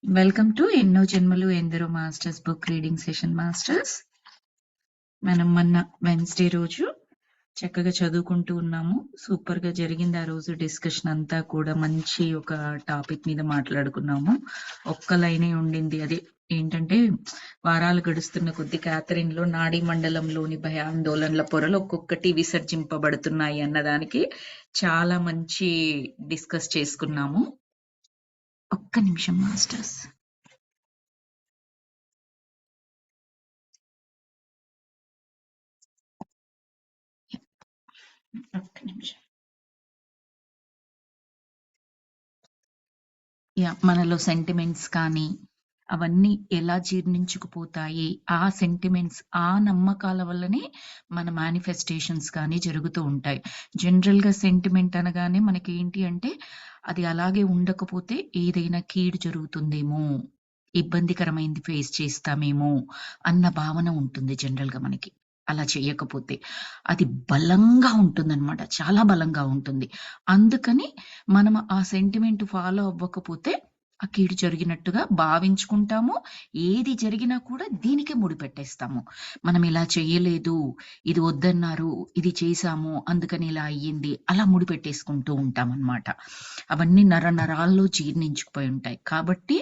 Welcome to ఎన్నో జన్మలు ఎందరో masters book reading session masters. మనం మొన్న వెన్స్డే రోజు చక్కగా చదువుకుంటూ ఉన్నాము. సూపర్ గా జరిగింది ఆ రోజు డిస్కషన్ అంతా కూడా. మంచి ఒక టాపిక్ మీద మాట్లాడుకున్నాము. ఒక్క లైనే ఉండింది, అదే ఏంటంటే వారాలు గడుస్తున్న కొద్ది క్యాథరిన్ లో నాడీ మండలంలోని భయాందోళనల పొరలు ఒక్కొక్కటి విసర్జింపబడుతున్నాయి అన్నదానికి చాలా మంచి డిస్కస్ చేసుకున్నాము. ఒక్క నిమిషం మాస్టర్స్. ఒక్క నిమిషం. మనలో సెంటిమెంట్స్ కానీ అవన్నీ ఎలా జీర్ణించుకుపోతాయి, ఆ సెంటిమెంట్స్ ఆ నమ్మకాల వల్లనే మన మేనిఫెస్టేషన్స్ కానీ జరుగుతూ ఉంటాయి. జనరల్ గా సెంటిమెంట్ అనగానే మనకి ఏంటి అంటే అది అలాగే ఉండకపోతే ఏదైనా కీడు జరుగుతుందేమో, ఇబ్బందికరమైంది ఫేస్ చేస్తామేమో అన్న భావన ఉంటుంది జనరల్ గా మనకి. అలా చేయకపోతే అది బలంగా ఉంటుందన్నమాట, చాలా బలంగా ఉంటుంది. అందుకని మనం ఆ సెంటిమెంట్ ఫాలో అవ్వకపోతే ఆ కీడు జరిగినట్టుగా భావించుకుంటాము. ఏది జరిగినా కూడా దీనికే ముడిపెట్టేస్తాము. మనం ఇలా చెయ్యలేదు, ఇది వద్దన్నారు, ఇది చేశాము, అందుకని ఇలా అయ్యింది, అలా ముడిపెట్టేసుకుంటూ ఉంటామన్నమాట. అవన్నీ నరాల్లో జీర్ణించుకుపోయి ఉంటాయి. కాబట్టి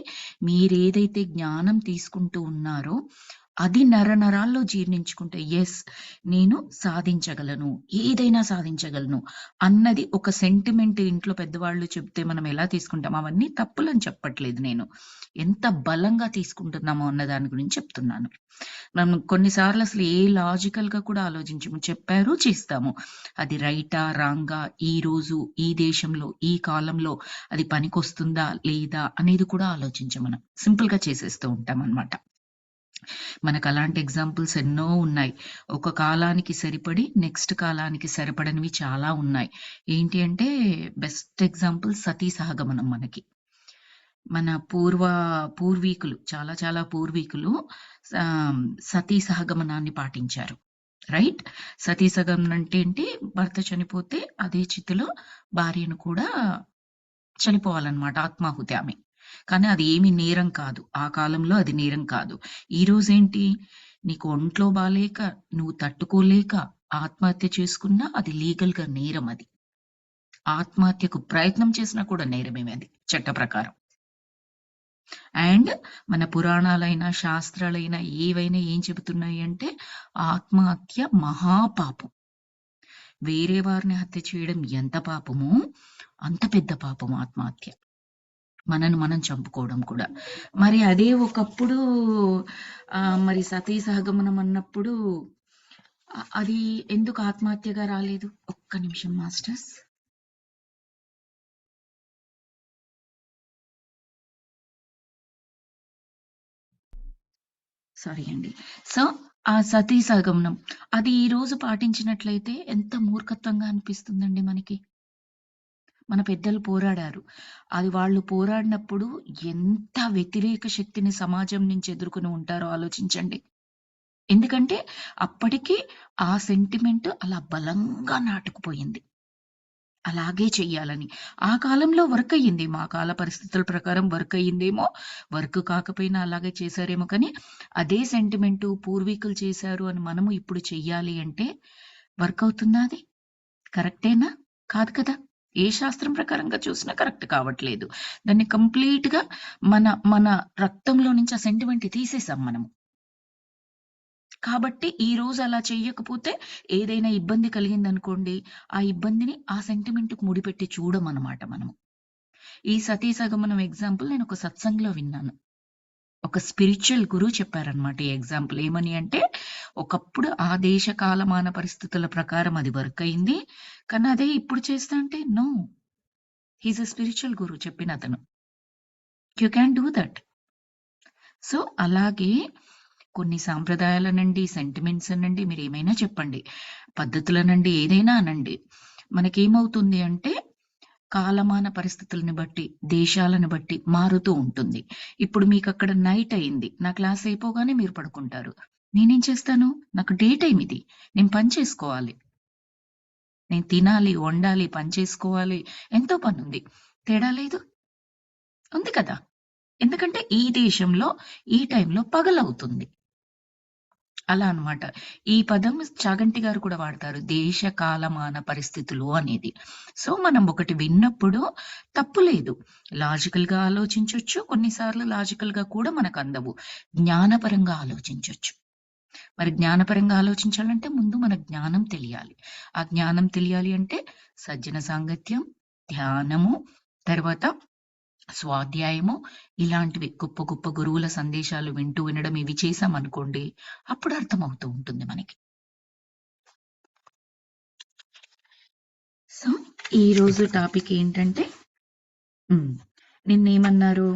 మీరేదైతే జ్ఞానం తీసుకుంటూ ఉన్నారో అది నరాల్లో జీర్ణించుకుంటే యెస్, నేను సాధించగలను, ఏదైనా సాధించగలను అన్నది ఒక సెంటిమెంట్. ఇంట్లో పెద్దవాళ్ళు చెప్తే మనం ఎలా తీసుకుంటాం, అవన్నీ తప్పులని చెప్పట్లేదు నేను. ఎంత బలంగా తీసుకుంటున్నామో అన్న దాని గురించి చెప్తున్నాను. మనం కొన్నిసార్లు అసలు ఏ లాజికల్ గా కూడా ఆలోచించము, చెప్పారు చేస్తాము. అది రైటా రాంగా, ఈ రోజు ఈ దేశంలో ఈ కాలంలో అది పనికొస్తుందా లేదా అనేది కూడా ఆలోచించం. మనం సింపుల్ గా చేసేస్తూ ఉంటాం అన్నమాట. మనకు అలాంటి ఎగ్జాంపుల్స్ ఎన్నో ఉన్నాయి. ఒక కాలానికి సరిపడి నెక్స్ట్ కాలానికి సరిపడనివి చాలా ఉన్నాయి. ఏంటి అంటే బెస్ట్ ఎగ్జాంపుల్ సతీ సహగమనం. మనకి మన పూర్వీకులు, చాలా చాలా పూర్వీకులు సతీ సహగమనాన్ని పాటించారు. రైట్. సతీ సహగమనం అంటే ఏంటి? భర్త చనిపోతే అదే చితిలో భార్యను కూడా చనిపోవాలన్నమాట, ఆత్మాహుతి ఆమె. కానీ అది ఏమి నేరం కాదు. ఆ కాలంలో అది నేరం కాదు. ఈ రోజేంటి, నీకు ఒంట్లో బాలేక నువ్వు తట్టుకోలేక ఆత్మహత్య చేసుకున్నా అది లీగల్ గా నేరం. అది ఆత్మహత్యకు ప్రయత్నం చేసినా కూడా నేరమే అది చట్ట ప్రకారం. అండ్ మన పురాణాలైనా శాస్త్రాలైనా ఏవైనా ఏం చెబుతున్నాయి అంటే ఆత్మహత్య మహాపాపం. వేరే వారిని హత్య చేయడం ఎంత పాపమో అంత పెద్ద పాపం ఆత్మహత్య, మనను మనం చంపుకోవడం కూడా. మరి అదే ఒకప్పుడు మరి సతీ సహగమనం అన్నప్పుడు అది ఎందుకు ఆత్మహత్యగా రాలేదు? ఒక్క నిమిషం మాస్టర్స్. సారీ అండి. సో ఆ సతీ సహగమనం అది ఈ రోజు పాటించినట్లయితే ఎంత మూర్ఖత్వంగా అనిపిస్తుందండి మనకి. మన పెద్దలు పోరాడారు. అది వాళ్ళు పోరాడినప్పుడు ఎంత వ్యతిరేక శక్తిని సమాజం నుంచి ఎదుర్కొని ఉంటారో ఆలోచించండి. ఎందుకంటే అప్పటికి ఆ సెంటిమెంట్ అలా బలంగా నాటుకుపోయింది. అలాగే చెయ్యాలని. ఆ కాలంలో వర్క్ అయ్యింది. మా కాల పరిస్థితుల ప్రకారం వర్క్ అయ్యిందేమో, వర్క్ కాకపోయినా అలాగే చేశారేమో కానీ, అదే సెంటిమెంటు పూర్వీకులు చేశారు అని మనము ఇప్పుడు చెయ్యాలి అంటే వర్క్ అవుతుందా అది? కరెక్టేనా? కాదు కదా! ఏ శాస్త్రం ప్రకారంగా చూసినా కరెక్ట్ కావట్లేదు. దాన్ని కంప్లీట్‌గా మన మన రక్తంలో నుంచి ఆ సెంటిమెంట్ తీసేసాం మనము. కాబట్టి ఈ రోజు అలా చెయ్యకపోతే ఏదైనా ఇబ్బంది కలిగిందనుకోండి, ఆ ఇబ్బందిని ఆ సెంటిమెంట్‌కి ముడిపెట్టి చూడమనమాట మనము. ఈ సతీ సహగమనం ఎగ్జాంపుల్ నేనొక సత్సంగ్‌లో విన్నాను. ఒక స్పిరిచ్యువల్ గురువు చెప్పారనమాట ఈ ఎగ్జాంపుల్. ఏమని అంటే, ఒకప్పుడు ఆ దేశ కాలమాన పరిస్థితుల ప్రకారం అది వర్క్ అయింది. కానీ అదే ఇప్పుడు చేస్తా అంటే no. He is a spiritual గురువు చెప్పినతను. You can do that. So, అలాగే కొన్ని సాంప్రదాయాలనండి, సెంటిమెంట్స్ అనండి, మీరేమైనా చెప్పండి. పద్ధతులనండి, ఏదైనా అనండి. మనకేమవుతుంది అంటే, కాలమాన పరిస్థితులను బట్టి, దేశాలను బట్టి మారుతూ ఉంటుంది. ఇప్పుడు మీకక్కడ నైట్ అయింది. నా క్లాస్ అయిపోగానే మీరు పడుకుంటారు. నేనేం చేస్తాను? నాకు డే టైమ్ ఇది. నేను పని చేసుకోవాలి. నేను తినాలి, వండాలి, పని చేసుకోవాలి. ఎంతో పనుంది. తేడా లేదు? ఉంది కదా! ఎందుకంటే ఈ దేశంలో ఈ టైంలో పగలవుతుంది. అలా అన్నమాట. ఈ పదం చాగంటి గారు కూడా వాడతారు. దేశ, కాలమాన పరిస్థితులు అనేది. సో, మనం ఒకటి విన్నప్పుడు తప్పు లేదు. లాజికల్‌గా ఆలోచించొచ్చు. కొన్నిసార్లు లాజికల్‌గా కూడా మనకందవు. జ్ఞానపరంగా ఆలోచించొచ్చు. మరి జ్ఞానపరంగా ఆలోచించాలంటే ముందు మన జ్ఞానం తెలియాలి. ఆ జ్ఞానం తెలియాలి అంటే సజ్జన సాంగత్యం, ధ్యానము, తర్వాత స్వాధ్యాయము ఇలాంటివి గొప్ప గొప్ప గురువుల సందేశాలు వింటూ వినడం ఇవి చేశామనుకోండి, అప్పుడు అర్థమవుతూ ఉంటుంది మనకి. సో, ఈరోజు టాపిక్ ఏంటంటే హ్మ్. నిన్నేమన్నారు?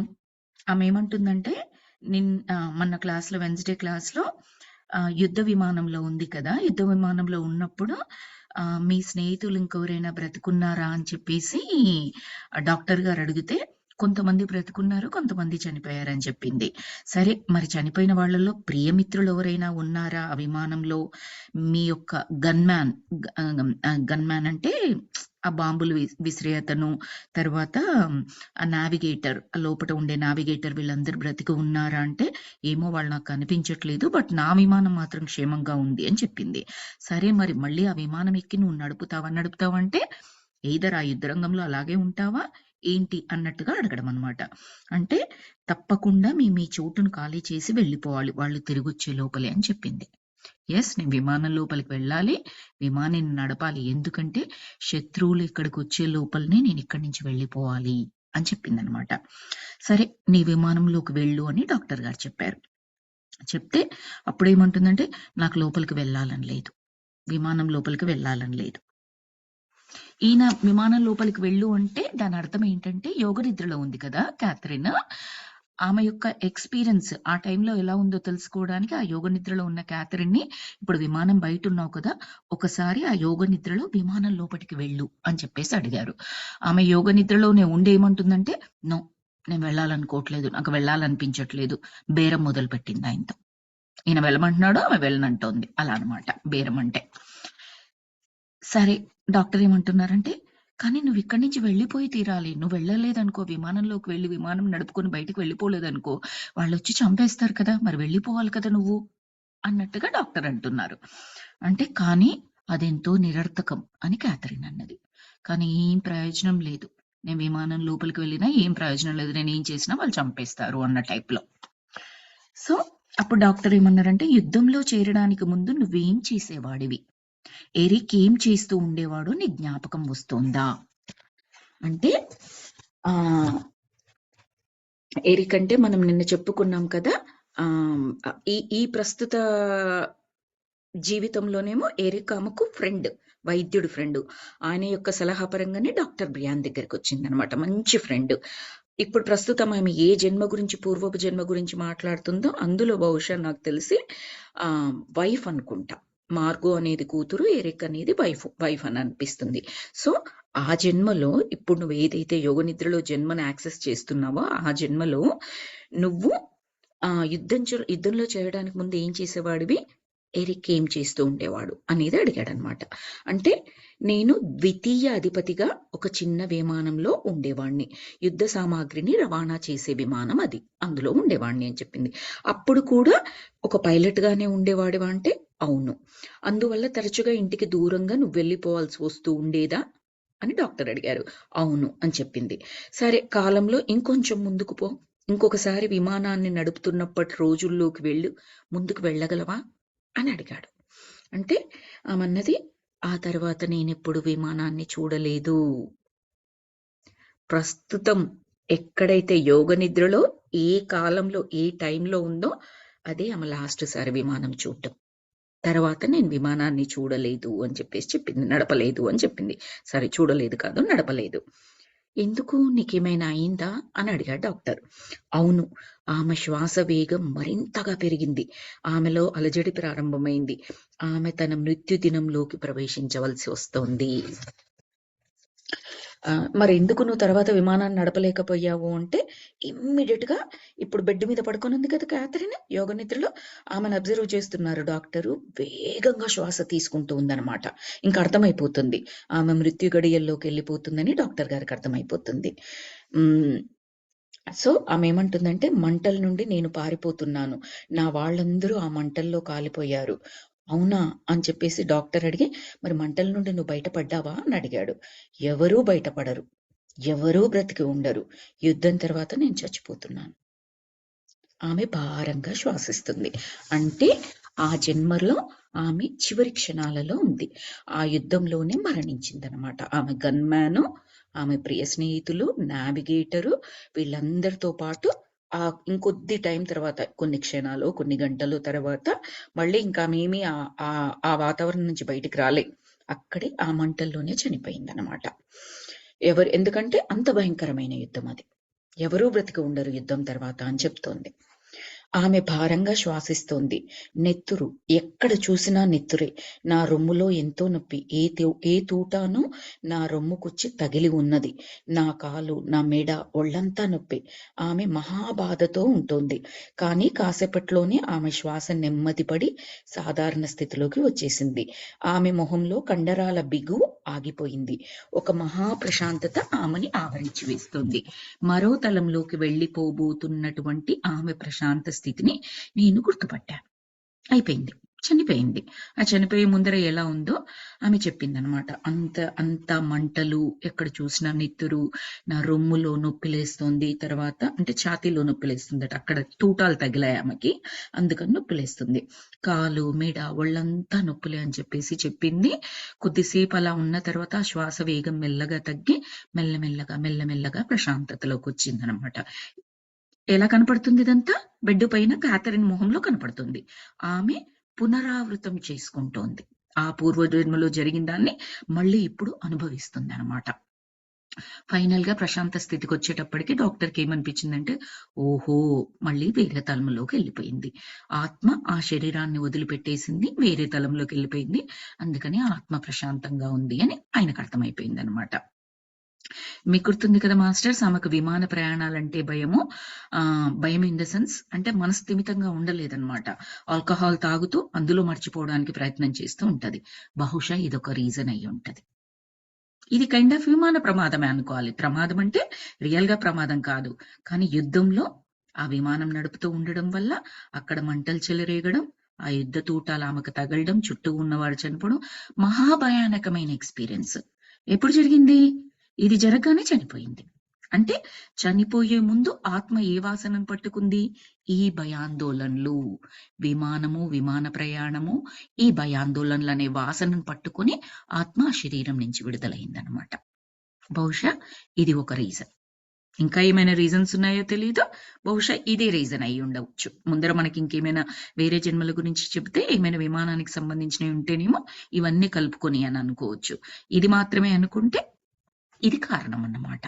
ఆమేమంటుందంటే మొన్న క్లాస్‌లో వెడ్నెస్‌డే క్లాస్‌లో యుద్ధ విమానంలో ఉంది కదా! యుద్ధ విమానంలో ఉన్నప్పుడు మీ స్నేహితులు ఇంకెవరైనా బ్రతికున్నారా అని చెప్పేసి డాక్టర్ గారు అడిగితే, కొంతమంది బ్రతికున్నారు, కొంతమంది చనిపోయారని చెప్పింది. సరే మరి చనిపోయిన వాళ్ళలో ప్రియమిత్రులు ఎవరైనా ఉన్నారా ఆ విమానంలో? మీ యొక్క గన్‌మ్యాన్ గన్‌మ్యాన్ అంటే ఆ బాంబులు విసిరే అతను, తర్వాత ఆ నావిగేటర్ లోపట ఉండే నావిగేటర్ వీళ్ళందరూ బ్రతికి ఉన్నారా అంటే, ఏమో వాళ్ళు నాకు కనిపించట్లేదు. బట్ నా విమానం మాత్రం క్షేమంగా ఉంది అని చెప్పింది. సరే మరి మళ్ళీ ఆ విమానం ఎక్కి నువ్వు నడుపుతావా అంటే, ఎయిదర్ ఆ యుద్ధరంగంలో అలాగే ఉంటావా ఏంటి అన్నట్టుగా అడగడం అన్నమాట. అంటే తప్పకుండా మీ మీ చోటును ఖాళీ చేసి వెళ్ళిపోవాలి వాళ్ళు తిరిగొచ్చే లోపలే అని చెప్పింది. యెస్. నేను విమానం లోపలికి వెళ్ళాలి. విమానాన్ని నడపాలి. ఎందుకంటే శత్రువులు ఇక్కడికొచ్చే లోపలనే నేనిక్కడి నుంచి వెళ్ళిపోవాలి అని చెప్పిందనమాట. సరే నీ విమానంలోకి వెళ్ళు అని డాక్టర్ గారు చెప్పారు. చెప్తే అప్పుడేమంటుందంటే నాకు లోపలికి వెళ్ళాలని లేదు. విమానం లోపలికి వెళ్ళాలని లేదు. ఈయన విమానం లోపలికి వెళ్ళు అంటే దానర్థం ఏంటంటే యోగ నిద్రలో ఉంది కదా! క్యాథరిన్. ఆమె యొక్క ఎక్స్‌పీరియన్స్ ఆ టైంలో ఎలా ఉందో తెలుసుకోవడానికి ఆ యోగ నిద్రలో ఉన్న క్యాథరిన్‌ని ఇప్పుడు విమానం బయటున్నావు కదా! ఒకసారి ఆ యోగ నిద్రలో విమానం లోపటికి వెళ్ళు అని చెప్పేసి అడిగారు. ఆమె యోగ నిద్రలోనే ఉండి ఏమంటుందంటే, నో. నేను వెళ్ళాలనుకోవట్లేదు. నాకు వెళ్ళాలనిపించట్లేదు. బేరం మొదలుపెట్టింది ఆయనతో. ఈయన వెళ్ళమంటున్నాడు. ఆమె వెళ్ళనంటోంది. అలా అన్నమాట బేరం అంటే. సరే. డాక్టర్ ఏమంటున్నారంటే, "కానీ నువ్విక్కడి నుంచి వెళ్ళిపోయి తీరాలి. నువ్వు వెళ్ళలేదనుకో, విమానంలోకి వెళ్లి విమానం నడుపుకొని బయటికి వెళ్ళిపోలేదనుకో, వాళ్ళొచ్చి చంపేస్తారు కదా! మరి వెళ్ళిపోవాలి కదా నువ్వు" అన్నట్టుగా డాక్టర్ అంటున్నారు. అంటే కానీ అదెంతో నిరర్థకం అని క్యాథరిన్ అన్నది. కానీ ఏం ప్రయోజనం లేదు. నేను విమానం లోపలికి వెళ్ళినా ఏం ప్రయోజనం లేదు. నేనేం చేసినా వాళ్ళు చంపేస్తారు అన్న టైప్‌లో. సో, అప్పుడు డాక్టర్ ఏమన్నారంటే, "యుద్ధంలో చేరడానికి ముందు నువ్వేం చేసేవాడివి? ఎరిక్ ఏం చేస్తూ ఉండేవాడో నీకు జ్ఞాపకం వస్తోందా?" అంటే ఆహ్, ఎరిక్ అంటే మనం నిన్న చెప్పుకున్నాం కదా! ఆహ్, ఈ ఈ ప్రస్తుత జీవితంలోనేమో ఎరిక్ ఆమెకు ఫ్రెండ్. వైద్యుడు ఫ్రెండు. ఆయన యొక్క సలహా పరంగానే డాక్టర్ బ్రియాన్ దగ్గరికొచ్చిందనమాట. మంచి ఫ్రెండ్. ఇప్పుడు ప్రస్తుతం ఆమె ఏ జన్మ గురించి, పూర్వపు జన్మ గురించి మాట్లాడుతుందో అందులో బహుశా నాకు తెలిసి వైఫ్ అనుకుంటా. మార్గో అనేది కూతురు, ఎరిక్ అనేది వైఫ్ అని అనిపిస్తుంది. సో, ఆ జన్మలో ఇప్పుడు నువ్వు ఏదైతే యోగ నిద్రలో జన్మను యాక్సెస్ చేస్తున్నావో, ఆ జన్మలో నువ్వు యుద్ధంలో చేరడానికి ముందు ఏం చేసేవాడివి? ఎరిక్ ఏం చేస్తూ ఉండేవాడు అనేది అడిగాడనమాట. అంటే నేను ద్వితీయ అధిపతిగా ఒక చిన్న విమానంలో ఉండేవాడిని. యుద్ధ సామాగ్రిని రవాణా చేసే విమానం అది. అందులో ఉండేవాడిని అని చెప్పింది. అప్పుడు కూడా ఒక పైలట్‌గానే ఉండేవాడివా అంటే అవును. అందువల్ల తరచుగా ఇంటికి దూరంగా నువ్వు వెళ్ళిపోవాల్సి వస్తూ ఉండేదా? అని డాక్టర్ అడిగారు. అవును అని చెప్పింది. సరే కాలంలో ఇంకొంచెం ముందుకు పో. ఇంకొకసారి విమానాన్ని నడుపుతున్నప్పటి రోజుల్లోకి వెళ్ళు. ముందుకు వెళ్ళగలవా? అని అడిగాడు. అంటే ఆమన్నది, "ఆ తర్వాత నేనెప్పుడు విమానాన్ని చూడలేదు." ప్రస్తుతం ఎక్కడైతే యోగ నిద్రలో ఏ కాలంలో, ఏ టైంలో ఉందో అదే ఆమె లాస్ట్ సారి విమానం చూడటం. తర్వాత నేను విమానాన్ని చూడలేదు అని చెప్పేసి చెప్పింది. నడపలేదు అని చెప్పింది. సారీ చూడలేదు కాదు, నడపలేదు. "ఎందుకు నీకేమైనా అయిందా?" అని అడిగాడు డాక్టర్. అవును. ఆమె శ్వాస వేగం మరింతగా పెరిగింది. ఆమెలో అలజడి ప్రారంభమైంది. ఆమె తన మృత్యు దినంలోకి ప్రవేశించవలసి వస్తోంది. మరెందుకు నువ్వు తర్వాత విమానాన్ని నడపలేకపోయావు అంటే, ఇమ్మీడియేట్‌గా ఇప్పుడు బెడ్ మీద పడుకొనుంది కదా క్యాథరిన్ యోగ నిద్రలో. ఆమెను అబ్జర్వ్ చేస్తున్నారు డాక్టరు. వేగంగా శ్వాస తీసుకుంటూ ఉందనమాట. ఇంక అర్థమైపోతుంది. ఆమె మృత్యు గడియల్లోకెళ్ళిపోతుందని డాక్టర్ గారికి అర్థమైపోతుంది. హ్మ్. సో ఆమె ఏమంటుందంటే, మంటల నుండి నేను పారిపోతున్నాను. నా వాళ్ళందరూ ఆ మంటల్లో కాలిపోయారు. అవునా? అని చెప్పేసి డాక్టర్ అడిగి, మరి మంటల నుండి నువ్వు బయటపడ్డావా? అని అడిగాడు. ఎవరూ బయటపడరు. ఎవరూ బ్రతికి ఉండరు. యుద్ధం తర్వాత నేను చచ్చిపోతున్నాను. ఆమె భారంగా శ్వాసిస్తుంది. అంటే ఆ జన్మలో ఆమె చివరి క్షణాలలో ఉంది. ఆ యుద్ధంలోనే మరణించిందనమాట. ఆమె గన్‌మ్యాను, ఆమె ప్రియ స్నేహితులు, నావిగేటరు వీళ్ళందరితో పాటు ఇంకొద్ది టైం తర్వాత కొన్ని క్షణాలు, కొన్ని గంటలు తర్వాత మళ్ళీ ఇంకా ఆమేమి ఆ వాతావరణం నుంచి బయటికి రాలే. అక్కడే ఆ మంటల్లోనే చనిపోయిందనమాట. ఎందుకంటే అంత భయంకరమైన యుద్ధం అది. ఎవరూ బ్రతికి ఉండరు యుద్ధం తర్వాత అని చెప్తోంది. ఆమె భారంగా శ్వాసిస్తోంది. నెత్తురు. ఎక్కడ చూసినా నెత్తురే. నా రొమ్ములో ఎంతో నొప్పి. ఏ తూటానో నా రొమ్ముకొచ్చి తగిలి ఉన్నది. నా కాలు, నా మెడ, ఒళ్ళంతా నొప్పి. ఆమె మహాబాధతో ఉంటోంది. కానీ కాసేపట్లోనే ఆమె శ్వాస నెమ్మదిపడి సాధారణ స్థితిలోకి వచ్చేసింది. ఆమె మొహంలో కండరాల బిగువు ఆగిపోయింది. ఒక మహాప్రశాంతత ఆమెని ఆవరించి వేస్తోంది. మరో తలంలోకి వెళ్ళిపోబోతున్నటువంటి ఆమె ప్రశాంత స్థితిని నేను గుర్తుపట్టాను. అయిపోయింది. చనిపోయింది. ఆ చనిపోయే ముందర ఎలా ఉందో ఆమె చెప్పిందనమాట. అంత మంటలు, ఎక్కడ చూసినా నెత్తురు, నా రొమ్ములో నొప్పిలేస్తోంది. తర్వాత అంటే ఛాతీలో నొప్పిలేస్తుందట. అక్కడ తూటాలు తగిలాయి ఆమెకి. అందుకని నొప్పిలేస్తుంది. కాలు, మెడ, ఒళ్ళంతా నొప్పులే అని చెప్పేసి చెప్పింది. కొద్దిసేపు అలా ఉన్న తర్వాత ఆ శ్వాస వేగం మెల్లగా తగ్గి మెల్లమెల్లగా ప్రశాంతతలోకి వచ్చిందనమాట. ఎలా కనపడుతుంది ఇదంతా? బెడ్ పైన క్యాథరిన్ మొహంలో కనపడుతుంది. ఆమె పునరావృతం చేసుకుంటోంది. ఆ పూర్వజన్మలో జరిగిన దాన్ని మళ్ళీ ఇప్పుడు అనుభవిస్తుందనమాట. ఫైనల్‌గా ప్రశాంత స్థితికొచ్చేటప్పటికి డాక్టర్‌కి ఏమనిపించిందంటే, ఓహో! మళ్ళీ వేరే తలంలోకెళ్ళిపోయింది. ఆత్మ ఆ శరీరాన్ని వదిలిపెట్టేసింది. వేరే తలంలోకెళ్ళిపోయింది. అందుకని ఆత్మ ప్రశాంతంగా ఉంది అని ఆయనకర్థమైపోయిందనమాట. మీకు గుర్తుంది కదా మాస్టర్స్, ఆమెకు విమాన ప్రయాణాలంటే భయము. భయం ఇన్ ద సెన్స్ అంటే మనస్థిమితంగా ఉండలేదన్నమాట. ఆల్కహాల్ తాగుతూ అందులో మర్చిపోవడానికి ప్రయత్నం చేస్తూ ఉంటది. బహుశా ఇదొక రీజన్ అయ్యి ఉంటది. ఇది కైండ్ ఆఫ్ విమాన ప్రమాదమే అనుకోవాలి. ప్రమాదం అంటే రియల్ గా ప్రమాదం కాదు. కానీ యుద్ధంలో ఆ విమానం నడుపుతూ ఉండడం వల్ల అక్కడ మంటలు చెలరేగడం, ఆ యుద్ధ తూటాలు ఆమెకు తగలడం, చుట్టూ ఉన్నవాడు చనిపోవడం మహాభయానకమైన ఎక్స్‌పీరియన్స్. ఎప్పుడు జరిగింది? ఇది జరగగానే చనిపోయింది. అంటే చనిపోయే ముందు ఆత్మ ఏ వాసనను పట్టుకుంది? ఈ భయాందోళనలు. విమానము, విమాన ప్రయాణము, ఈ భయాందోళనలనే వాసనను పట్టుకొని ఆత్మ ఆ శరీరం నుంచి విడుదలైందనమాట. బహుశా ఇది ఒక రీజన్. ఇంకా ఏమైనా రీజన్స్ ఉన్నాయో తెలీదు. బహుశా ఇదే రీజన్ అయ్యి ఉండవచ్చు. ముందర మనకి ఇంకేమైనా వేరే జన్మల గురించి చెప్తే ఏమైనా విమానానికి సంబంధించినవి ఉంటేనేమో ఇవన్నీ కలుపుకొని అని అనుకోవచ్చు. ఇది మాత్రమే అనుకుంటే ఇది కారణం అన్నమాట.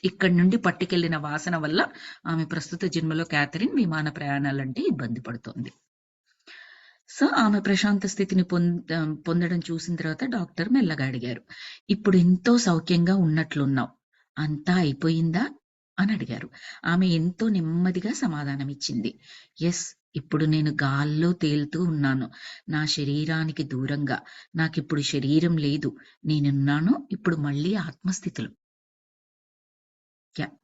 ఇక్కడి నుండి పట్టుకెళ్లిన వాసన వల్ల ఆమె ప్రస్తుత జన్మలో క్యాథరిన్ విమాన ప్రయాణాలంటే ఇబ్బంది పడుతోంది. సో ఆమె ప్రశాంత స్థితిని పొందడం చూసిన తర్వాత డాక్టర్ మెల్లగా అడిగారు. ఇప్పుడు ఎంతో సౌఖ్యంగా ఉన్నట్లున్నావు. అంతా అయిపోయిందా? అని అడిగారు. ఆమె ఎంతో నెమ్మదిగా సమాధానమిచ్చింది. యెస్. ఇప్పుడు నేను గాల్లో తేలుతూ ఉన్నాను. నా శరీరానికి దూరంగా. నాకిప్పుడు శరీరం లేదు. నేనున్నాను ఇప్పుడు మళ్ళీ ఆత్మస్థితిలో.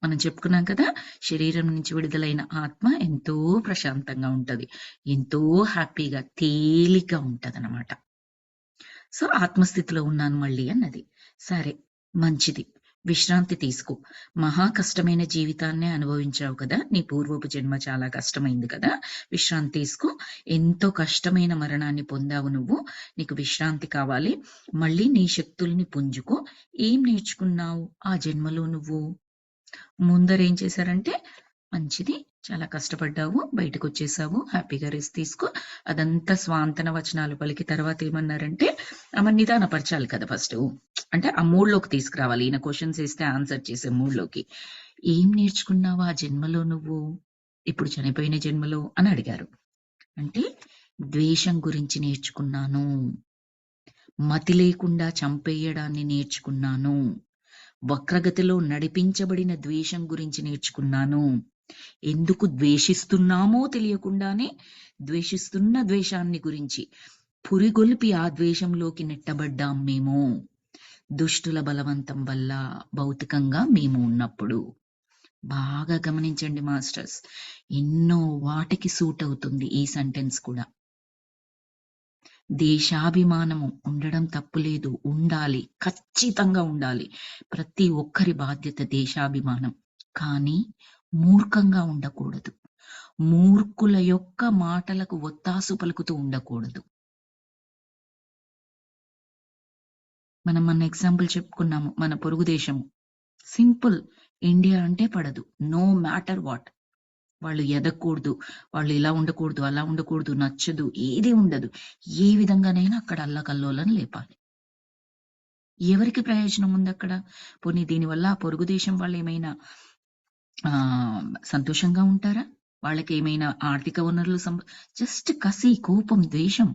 మనం చెప్పుకున్నాం కదా! శరీరం నుంచి విడుదలైన ఆత్మ ఎంతో ప్రశాంతంగా ఉంటది. ఎంతో హ్యాపీగా, తేలిగ్గా ఉంటదనమాట. సో, ఆత్మస్థితిలో ఉన్నాను మళ్ళీ అన్నది. సరే, మంచిది. విశ్రాంతి తీసుకో. మహా కష్టమైన జీవితాన్నే అనుభవించావు కదా! నీ పూర్వపు జన్మ చాలా కష్టమైంది కదా! విశ్రాంతి తీసుకో. ఎంతో కష్టమైన మరణాన్ని పొందావు నువ్వు. నీకు విశ్రాంతి కావాలి. మళ్ళీ నీ శక్తుల్ని పుంజుకో. ఏం నేర్చుకున్నావు ఆ జన్మలో నువ్వు? ముందరేం చేశారంటే, మంచిది. చాలా కష్టపడ్డావు. బయటకొచ్చేసావు. హ్యాపీగా రెస్ట్ తీసుకో. అదంతా స్వాంతన వచనాలు పలికి తర్వాత ఏమన్నారంటే, ఆమెను నిదానపరచాలి కదా ఫస్టు. అంటే ఆ మూడ్‌లోకి తీసుకురావాలి. ఈయన క్వెషన్స్ ఏస్తే ఆన్సర్ చేసే మూడ్‌లోకి. ఏం నేర్చుకున్నావు ఆ జన్మలో నువ్వు? ఇప్పుడు చనిపోయిన జన్మలో అని అడిగారు. అంటే ద్వేషం గురించి నేర్చుకున్నాను. మతి లేకుండా చంపేయడాన్ని నేర్చుకున్నాను. వక్రగతిలో నడిపించబడిన ద్వేషం గురించి నేర్చుకున్నాను. ఎందుకు ద్వేషిస్తున్నామో తెలియకుండానే ద్వేషిస్తున్న ద్వేషాన్ని గురించి పురిగొల్పి ఆ ద్వేషంలోకి నెట్టబడ్డాం మేము. దుష్టుల బలవంతం వల్ల భౌతికంగా మేము ఉన్నప్పుడు. బాగా గమనించండి మాస్టర్స్. ఎన్నో వాటికి సూట్ అవుతుంది ఈ సెంటెన్స్ కూడా. దేశాభిమానము ఉండడం తప్పులేదు. ఉండాలి. ఖచ్చితంగా ఉండాలి. ప్రతి ఒక్కరి బాధ్యత దేశాభిమానం. కానీ మూర్ఖంగా ఉండకూడదు. మూర్ఖుల యొక్క మాటలకు ఒత్తాసు పలుకుతూ ఉండకూడదు. మనం మన ఎగ్జాంపుల్ చెప్పుకున్నాము. మన పొరుగు దేశము. సింపుల్. ఇండియా అంటే పడదు. No matter what. వాళ్ళు ఎదగకూడదు. వాళ్ళు ఇలా ఉండకూడదు, అలా ఉండకూడదు, నచ్చదు, ఏది ఉండదు. ఏ విధంగానైనా అక్కడ అల్లకల్లోలం లేపాలి. ఎవరికి ప్రయోజనం ఉందక్కడ? పోనీ దీనివల్ల ఆ పొరుగు దేశం వాళ్ళు ఏమైనా సంతోషంగా ఉంటారా? వాళ్ళకేమైనా ఆర్థిక వనరులు జస్ట్ కసి, కోపం, ద్వేషం.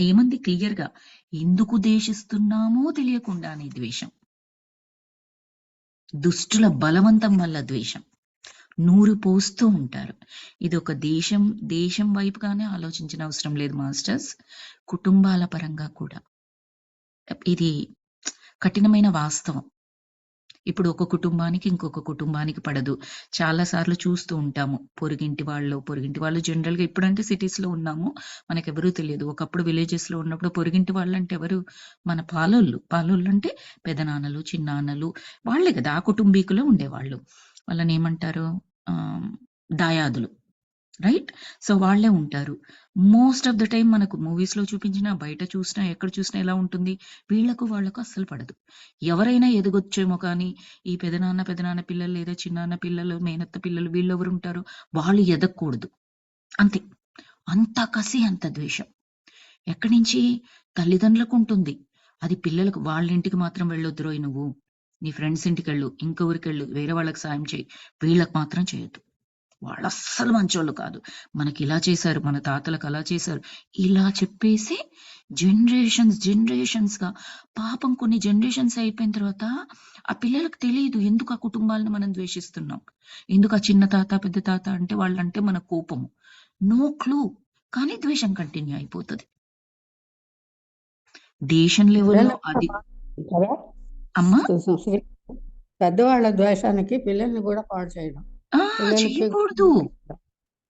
ఏమంది క్లియర్‌గా? ఎందుకు ద్వేషిస్తున్నామో తెలియకుండానే ద్వేషం. దుష్టుల బలవంతం వల్ల ద్వేషం. నూరు పోస్తూ ఉంటారు. ఇదొక దేశం వైపుగానే ఆలోచించిన అవసరం లేదు మాస్టర్స్. కుటుంబాల పరంగా కూడా. ఇది కఠినమైన వాస్తవం. ఇప్పుడు ఒక కుటుంబానికి ఇంకొక కుటుంబానికి పడదు. చాలా సార్లు చూస్తూ ఉంటాము. పొరుగింటి వాళ్ళు జనరల్‌గా ఇప్పుడంటే సిటీస్‌లో ఉన్నాము. మనకెవరూ తెలియదు. ఒకప్పుడు విలేజెస్‌లో ఉన్నప్పుడు పొరుగింటి వాళ్ళంటే ఎవరు? మన పాలోళ్ళు. పాలోళ్ళంటే పెదనాన్నలు, చిన్నాన్నలు వాళ్ళే గదా! ఆ కుటుంబీకులే ఉండేవాళ్ళు. వాళ్ళనేమంటారు? దాయాదులు. రైట్? సో, వాళ్ళే ఉంటారు. మోస్ట్ ఆఫ్ ద టైమ్ మనకు మూవీస్‌లో చూపించినా, బయట చూసినా, ఎక్కడ చూసినా ఎలా ఉంటుంది? వీళ్ళకు, వాళ్ళకు అస్సలు పడదు. ఎవరైనా ఎదగొచ్చేమో కానీ, ఈ పెదనాన్న పిల్లలు లేదా చిన్నాన్న పిల్లలు, మేనత్త పిల్లలు వీళ్ళెవరుంటారు? వాళ్ళు ఎదగకూడదు. అంతే. అంత కసి, అంత ద్వేషం. ఎక్కడి నుంచి? తల్లిదండ్రులకుంటుంది. అది పిల్లలకు వాళ్ళింటికి మాత్రం వెళ్ళొద్దురోయ్ నువ్వు. నీ ఫ్రెండ్స్ ఇంటికెళ్ళు, ఇంకో ఊరికెళ్ళు, వేరే వాళ్ళకి సాయం చెయ్యి. వీళ్ళకి మాత్రం చేయొద్దు. వాళ్ళస్సలు మంచోళ్ళు కాదు. మనకిలా చేశారు, మన తాతలకు అలా చేశారు. ఇలా చెప్పేసి జనరేషన్స్‌గా పాపం కొన్ని జనరేషన్స్ అయిపోయిన తర్వాత ఆ పిల్లలకు తెలీదు ఎందుకు ఆ కుటుంబాలను మనం ద్వేషిస్తున్నాం. ఎందుకు ఆ చిన్న తాత, పెద్ద తాత అంటే వాళ్ళంటే మనకు కోపము. No clue. కానీ ద్వేషం కంటిన్యూ అయిపోతది. దేశం లెవెల్‌లో అది కదా! అమ్మా? పెద్దవాళ్ళ ద్వేషానికి పిల్లల్ని కూడా పాడు చేయడం. చేయకూడదు.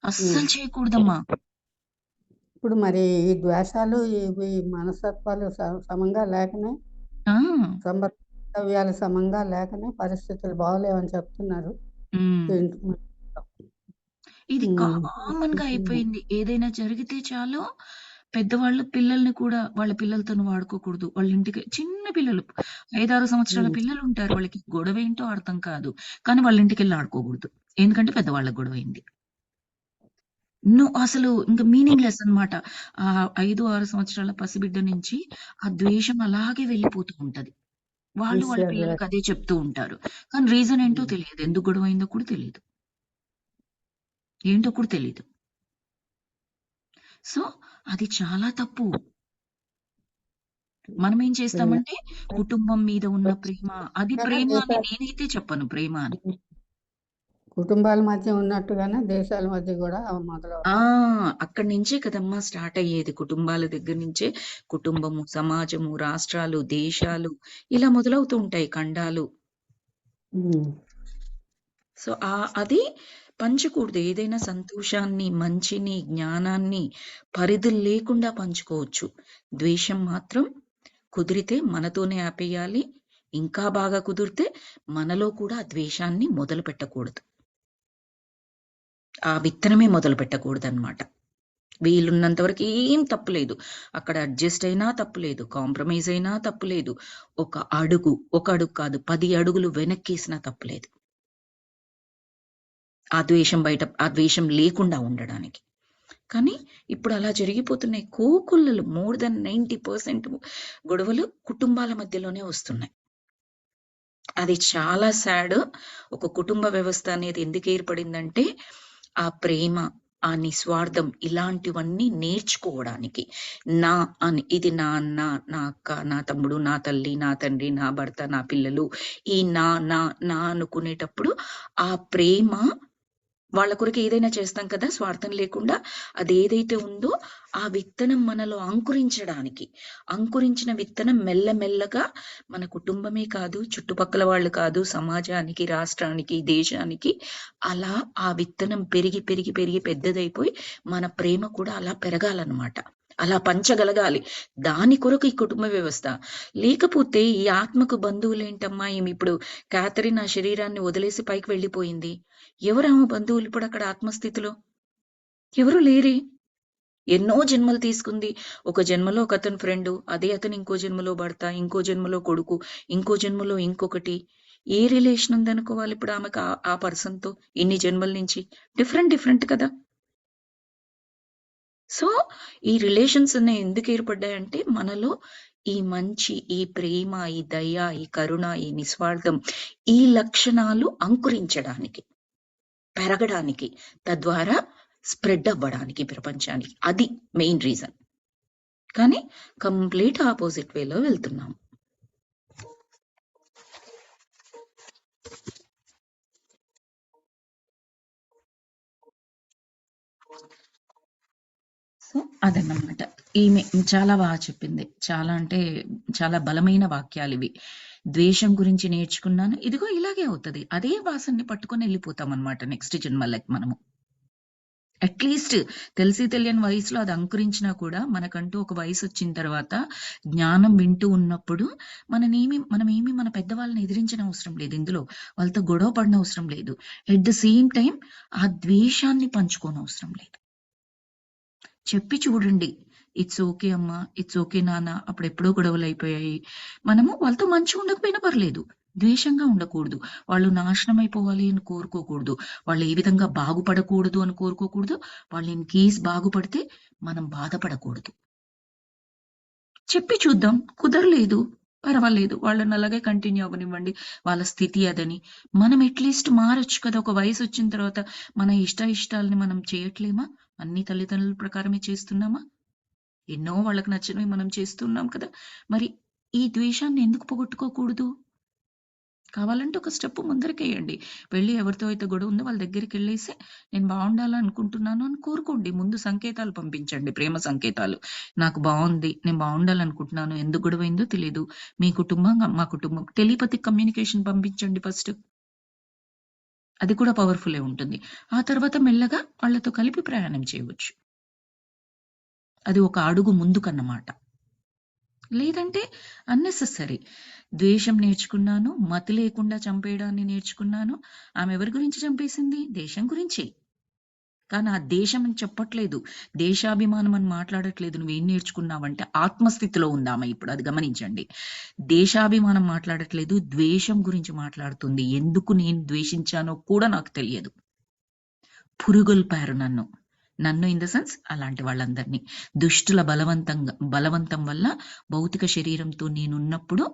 అస్సలు చేయకూడదమ్మా. ఇప్పుడు మరి ఈ ద్వేషాలు, ఇవి మనస్తత్వాలు సమంగా లేకనే, సంభావ్యాలు సమంగా లేకనే పరిస్థితులు బాగోలేవని చెప్తున్నారు. ఇది కామన్‌గా అయిపోయింది. ఏదైనా జరిగితే చాలు పెద్దవాళ్ళు పిల్లల్ని కూడా వాళ్ళ పిల్లలతోని వాడుకోకూడదు. వాళ్ళ ఇంటికి చిన్న పిల్లలు 5, 6 సంవత్సరాల పిల్లలుంటారు. వాళ్ళకి గొడవేంటో అర్థం కాదు. కానీ వాళ్ళ ఇంటికెళ్ళి ఆడుకోకూడదు. ఎందుకంటే పెద్దవాళ్ళకి గొడవైంది. అసలు ఇంక మీనింగ్‌లెస్ అన్నమాట. 5, 6 సంవత్సరాల పసిబిడ్డ నుంచి ఆ ద్వేషం అలాగే వెళ్ళిపోతూ ఉంటది. వాళ్ళు వాళ్ళ పిల్లలకి అదే చెప్తూ ఉంటారు. కానీ రీజన్ ఏంటో తెలియదు. ఎందుకు గొడవైందో కూడా తెలీదు. ఏంటో కూడా తెలీదు. సో, అది చాలా తప్పు. మనమేం చేస్తామంటే కుటుంబం మీద ఉన్న ప్రేమ, అది ప్రేమ అని నేనైతే చెప్పను ప్రేమ అని. కుటుంబాల మధ్య ఉన్నట్టుగానే దేశాల మధ్య కూడా అక్కడి నుంచే కదమ్మా స్టార్ట్ అయ్యేది. కుటుంబాల దగ్గర నుంచే కుటుంబము, సమాజము, రాష్ట్రాలు, దేశాలు ఇలా మొదలవుతూ ఉంటాయి ఖండాలు. సో, అది పంచకూడదు. ఏదైనా సంతోషాన్ని, మంచిని, జ్ఞానాన్ని పరిధులు లేకుండా పంచుకోవచ్చు. ద్వేషం మాత్రం కుదిరితే మనతోనే ఆపేయాలి. ఇంకా బాగా కుదిరితే మనలో కూడా ఆ ద్వేషాన్ని మొదలు పెట్టకూడదు. ఆ విత్తనమే మొదలు పెట్టకూడదన్నమాట. వీలున్నంత వరకు ఏం తప్పులేదు. అక్కడ అడ్జస్ట్ అయినా తప్పులేదు. కాంప్రమైజ్ అయినా తప్పులేదు. ఒక అడుగు కాదు 10 అడుగులు వెనక్కేసినా తప్పులేదు. ఆ ద్వేషం లేకుండా ఉండడానికి. కానీ ఇప్పుడు అలా జరిగిపోతున్నాయి. కోకొల్లలు మోర్ దెన్ 90% గొడవలు కుటుంబాల మధ్యలోనే వస్తున్నాయి. అది చాలా సాడ్. ఒక కుటుంబ వ్యవస్థ అనేది ఎందుకు ఏర్పడిందంటే ఆ ప్రేమ, ఆ నిస్వార్థం ఇలాంటివన్నీ నేర్చుకోవడానికి. నా అని ఇది నా అన్న, నా అక్క, నా తమ్ముడు, నా తల్లి, నా తండ్రి, నా భర్త, నా పిల్లలు ఈ నా అనుకునేటప్పుడు ఆ ప్రేమ వాళ్ళ కొరకు ఏదైనా చేస్తాం కదా స్వార్థం లేకుండా. అదేదైతే ఉందో ఆ విత్తనం మనలో అంకురించిన విత్తనం మెల్లమెల్లగా మన కుటుంబమే కాదు, చుట్టుపక్కల వాళ్ళు కాదు, సమాజానికి, రాష్ట్రానికి, దేశానికి అలా ఆ విత్తనం పెరిగి పెరిగి పెరిగి పెద్దదైపోయి మన ప్రేమ కూడా అలా పెరగాలన్నమాట. అలా పంచగలగాలి. దాని కొరకు ఈ కుటుంబ వ్యవస్థ. లేకపోతే ఈ ఆత్మకు బంధువులేంటమ్మా, ఈమె ఇప్పుడు క్యాథరిన్ ఆ శరీరాన్ని వదిలేసి పైకి వెళ్ళిపోయింది. ఎవరామె బంధువులు ఇప్పుడు అక్కడ ఆత్మస్థితిలో? ఎవరు లేరే. ఎన్నో జన్మలు తీసుకుంది. ఒక జన్మలో ఒకతని ఫ్రెండు, అదే అతను ఇంకో జన్మలో భర్త, ఇంకో జన్మలో కొడుకు, ఇంకో జన్మలో ఇంకొకటి. ఏ రిలేషన్ ఉందనుకోవాలి ఇప్పుడు ఆమెకు ఆ పర్సన్ తో ఇన్ని జన్మల నుంచి? డిఫరెంట్ కదా. సో ఈ రిలేషన్స్ ఎందుకు ఏర్పడ్డాయంటే మనలో ఈ మంచి, ఈ ప్రేమ, ఈ దయ, ఈ కరుణ, ఈ నిస్వార్థం, ఈ లక్షణాలు అంకురించడానికి, పెరగడానికి, తద్వారా స్ప్రెడ్ అవ్వడానికి ప్రపంచానికి. అది మెయిన్ రీజన్. కానీ కంప్లీట్ ఆపోజిట్ వేలో వెళ్తున్నాం. సో అదన్నమాట. ఈమె చాలా బాగా చెప్పింది. చాలా అంటే చాలా బలమైన వాక్యాలు ఇవి. ద్వేషం గురించి నేర్చుకున్నాను. ఇదిగో ఇలాగే అవుతది. అదే వాసనని పట్టుకొని వెళ్ళిపోతాం అన్నమాట నెక్స్ట్ జన్మలకి మనము. అట్లీస్ట్ తెలిసి తెలియని వయసులో అది అంకురించినా కూడా మనకంటూ ఒక వయసు వచ్చిన తర్వాత జ్ఞానం వింటూ ఉన్నప్పుడు మనమేమి మన పెద్దవాళ్ళని ఎదిరించిన అవసరం లేదు. ఇందులో వాళ్ళతో గొడవ పడిన అవసరం లేదు. ఎట్ ద సేమ్ టైం ఆ ద్వేషాన్ని పంచుకోని అవసరం లేదు. చెప్పి చూడండి. ఇట్స్ ఓకే అమ్మా, ఇట్స్ ఓకే నాన్న, అప్పుడెప్పుడో గొడవలు అయిపోయాయి. మనము వాళ్ళతో మంచిగా ఉండకపోయినా పర్లేదు, ద్వేషంగా ఉండకూడదు. వాళ్ళు నాశనం అయిపోవాలి అని కోరుకోకూడదు. వాళ్ళు ఏ విధంగా బాగుపడకూడదు అని కోరుకోకూడదు. వాళ్ళు ఇన్ కేస్ బాగుపడితే మనం బాధపడకూడదు. చెప్పి చూద్దాం. కుదరలేదు, పర్వాలేదు, వాళ్ళని అలాగే కంటిన్యూ అవ్వనివ్వండి. వాళ్ళ స్థితి అదని. మనం అట్లీస్ట్ మారొచ్చు కదా. ఒక వయసు వచ్చిన తర్వాత మన ఇష్టాలని మనం చేయట్లేమా? అన్ని తల్లిదండ్రుల ప్రకారమే చేస్తున్నామా? ఎన్నో వాళ్ళకి నచ్చినవి మనం చేస్తున్నాం కదా. మరి ఈ ద్వేషాన్ని ఎందుకు పోగొట్టుకోకూడదు? కావాలంటే ఒక స్టెప్ ముందరకేయండి. వెళ్ళి ఎవరితో అయితే గొడవ ఉందో వాళ్ళ దగ్గరికి వెళ్ళేసి నేను బాగుండాలనుకుంటున్నాను అని కోరుకోండి. ముందు సంకేతాలు పంపించండి, ప్రేమ సంకేతాలు. నాకు బాగుంది, నేను బాగుండాలనుకుంటున్నాను, ఎందుకు గొడవైందో తెలీదు, మీ కుటుంబం మా కుటుంబం, టెలిపతిక్ కమ్యూనికేషన్ పంపించండి ఫస్ట్. అది కూడా పవర్ఫుల్లే ఉంటుంది. ఆ తర్వాత మెల్లగా వాళ్ళతో కలిపి ప్రయాణం చేయవచ్చు. అది ఒక అడుగు ముందుకన్నమాట. లేదంటే అన్నెసెసరీ. ద్వేషం నేర్చుకున్నాను, మతి లేకుండా చంపేయడాన్ని నేర్చుకున్నాను. ఆమె ఎవరి గురించి చంపేసింది? దేశం గురించి. కానీ ఆ దేశం అని చెప్పట్లేదు. దేశాభిమానం అని మాట్లాడట్లేదు. నువ్వేం నేర్చుకున్నావంటే ఆత్మస్థితిలో ఉంది ఆమె ఇప్పుడు. అది గమనించండి. దేశాభిమానం మాట్లాడట్లేదు, ద్వేషం గురించి మాట్లాడుతుంది. ఎందుకు నేను ద్వేషించానో కూడా నాకు తెలియదు. పురుగొల్పారు నన్ను. నన్ను ఇన్ ద సెన్స్ అలాంటి వాళ్ళందరినీ. దుష్టుల బలవంతం వల్ల భౌతిక శరీరంతో నేనున్నప్పుడు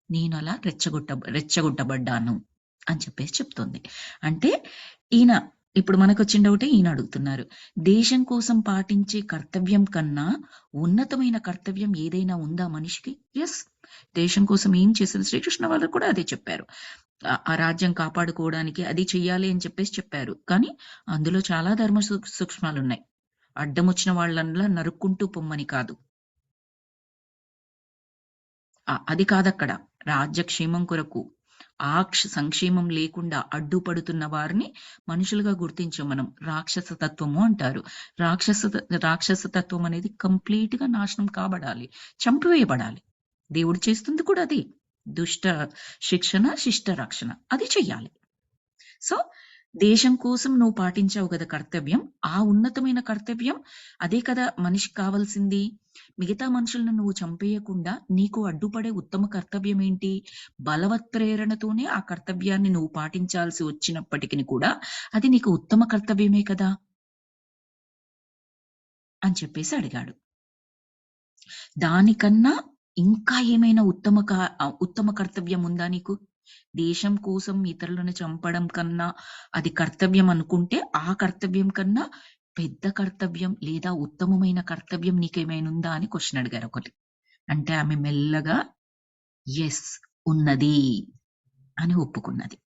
నేను అలా రెచ్చగొట్టబడ్డాను అని చెప్పేసి చెప్తుంది. అంటే ఈయన ఇప్పుడు మనకొచ్చిన డౌటే ఈయన అడుగుతున్నారు. దేశం కోసం పాటించే కర్తవ్యం కన్నా ఉన్నతమైన కర్తవ్యం ఏదైనా ఉందా మనిషికి? ఎస్. దేశం కోసం ఏం చేసిన శ్రీకృష్ణ వాళ్ళు కూడా అదే చెప్పారు. ఆ రాజ్యం కాపాడుకోవడానికి అది చెయ్యాలి అని చెప్పేసి చెప్పారు. కానీ అందులో చాలా ధర్మ సూక్ష్మాలున్నాయి. అడ్డమొచ్చిన వాళ్ళలా నరుక్కుంటూ పొమ్మని కాదు. అది కాదక్కడ. రాజ్యక్షేమం కొరకు సంక్షేమం లేకుండా అడ్డుపడుతున్న వారిని మనుషులుగా గుర్తించాం మనం. రాక్షస తత్వము అంటారు. రాక్షస తత్వం అనేది కంప్లీట్ గా నాశనం కాబడాలి, చంపివేయబడాలి. దేవుడు చేస్తుంది కూడా అది. దుష్ట శిక్షణ, శిష్ట రక్షణ అది చెయ్యాలి. సో దేశం కోసం నువ్వు పాటించావు కదా కర్తవ్యం, ఆ ఉన్నతమైన కర్తవ్యం అదే కదా మనిషికి కావాల్సింది. మిగతా మనుషులను నువ్వు చంపేయకుండా నీకు అడ్డుపడే ఉత్తమ కర్తవ్యం ఏంటి? బలవత్ ప్రేరణతోనే ఆ కర్తవ్యాన్ని నువ్వు పాటించాల్సి వచ్చినప్పటికీ కూడా అది నీకు ఉత్తమ కర్తవ్యమే కదా అని చెప్పేసి అడిగాడు. దానికన్నా ఇంకా ఏమైనా ఉత్తమ కర్తవ్యం ఉందా నీకు? దేశం కోసం ఇతరులను చంపడం కన్నా అది కర్తవ్యం అనుకుంటే, ఆ కర్తవ్యం కన్నా పెద్ద కర్తవ్యం లేదా ఉత్తమమైన కర్తవ్యం నీకేమైనా ఉందా అని క్వశ్చన్ అడిగారు ఒకటి. అంటే ఆమె మెల్లగా ఎస్ ఉన్నది అని ఒప్పుకున్నది.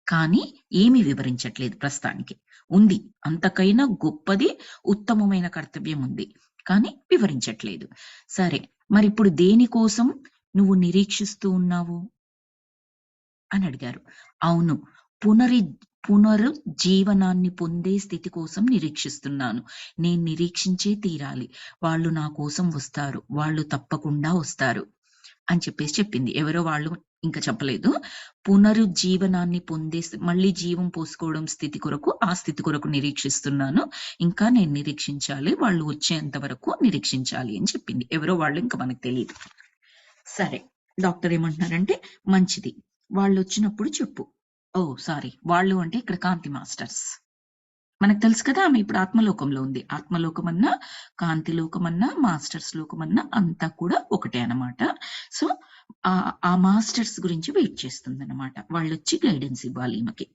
కానీ ఏమీ వివరించట్లేదు ప్రస్తుతానికి. ఉంది, అంతకైనా గొప్పది, ఉత్తమమైన కర్తవ్యం ఉంది, కానీ వివరించట్లేదు. సరే, మరిప్పుడు దేనికోసం నువ్వు నిరీక్షిస్తూ ఉన్నావు అని అడిగారు. అవును, పునరుజ్జీవనాన్ని పొందే స్థితి కోసం నిరీక్షిస్తున్నాను. నేను నిరీక్షించే తీరాలి. వాళ్ళు నా కోసం వస్తారు. వాళ్ళు తప్పకుండా వస్తారు అని చెప్పింది. ఎవరో వాళ్ళు ఇంకా చెప్పలేదు. పునరుజ్జీవనాన్ని పొందే మళ్ళీ జీవం పోసుకోవడం స్థితి కొరకు, ఆ స్థితి కొరకు నిరీక్షిస్తున్నాను. ఇంకా నేను నిరీక్షించాలి, వాళ్ళు వచ్చేంత వరకు నిరీక్షించాలి అని చెప్పింది. ఎవరో వాళ్ళు, ఇంకా మనకు తెలియదు. సరే, డాక్టర్ ఏమంటున్నారంటే, మంచిది, వాళ్ళు వచ్చినప్పుడు చెప్పు. ఓ సారీ, వాళ్ళు అంటే ఇక్కడ కాంతి మాస్టర్స్. మనకు తెలుసు కదా, ఆమె ఇప్పుడు ఆత్మలోకంలో ఉంది. ఆత్మలోకం అన్నా, కాంతి లోకం అన్నా, మాస్టర్స్ లోకం అన్నా అంతా కూడా ఒకటే అన్నమాట. సో ఆ మాస్టర్స్ గురించి వెయిట్ చేస్తుంది అన్నమాట. వాళ్ళు వచ్చి గైడెన్స్ ఇవ్వాలి ఈమెకి.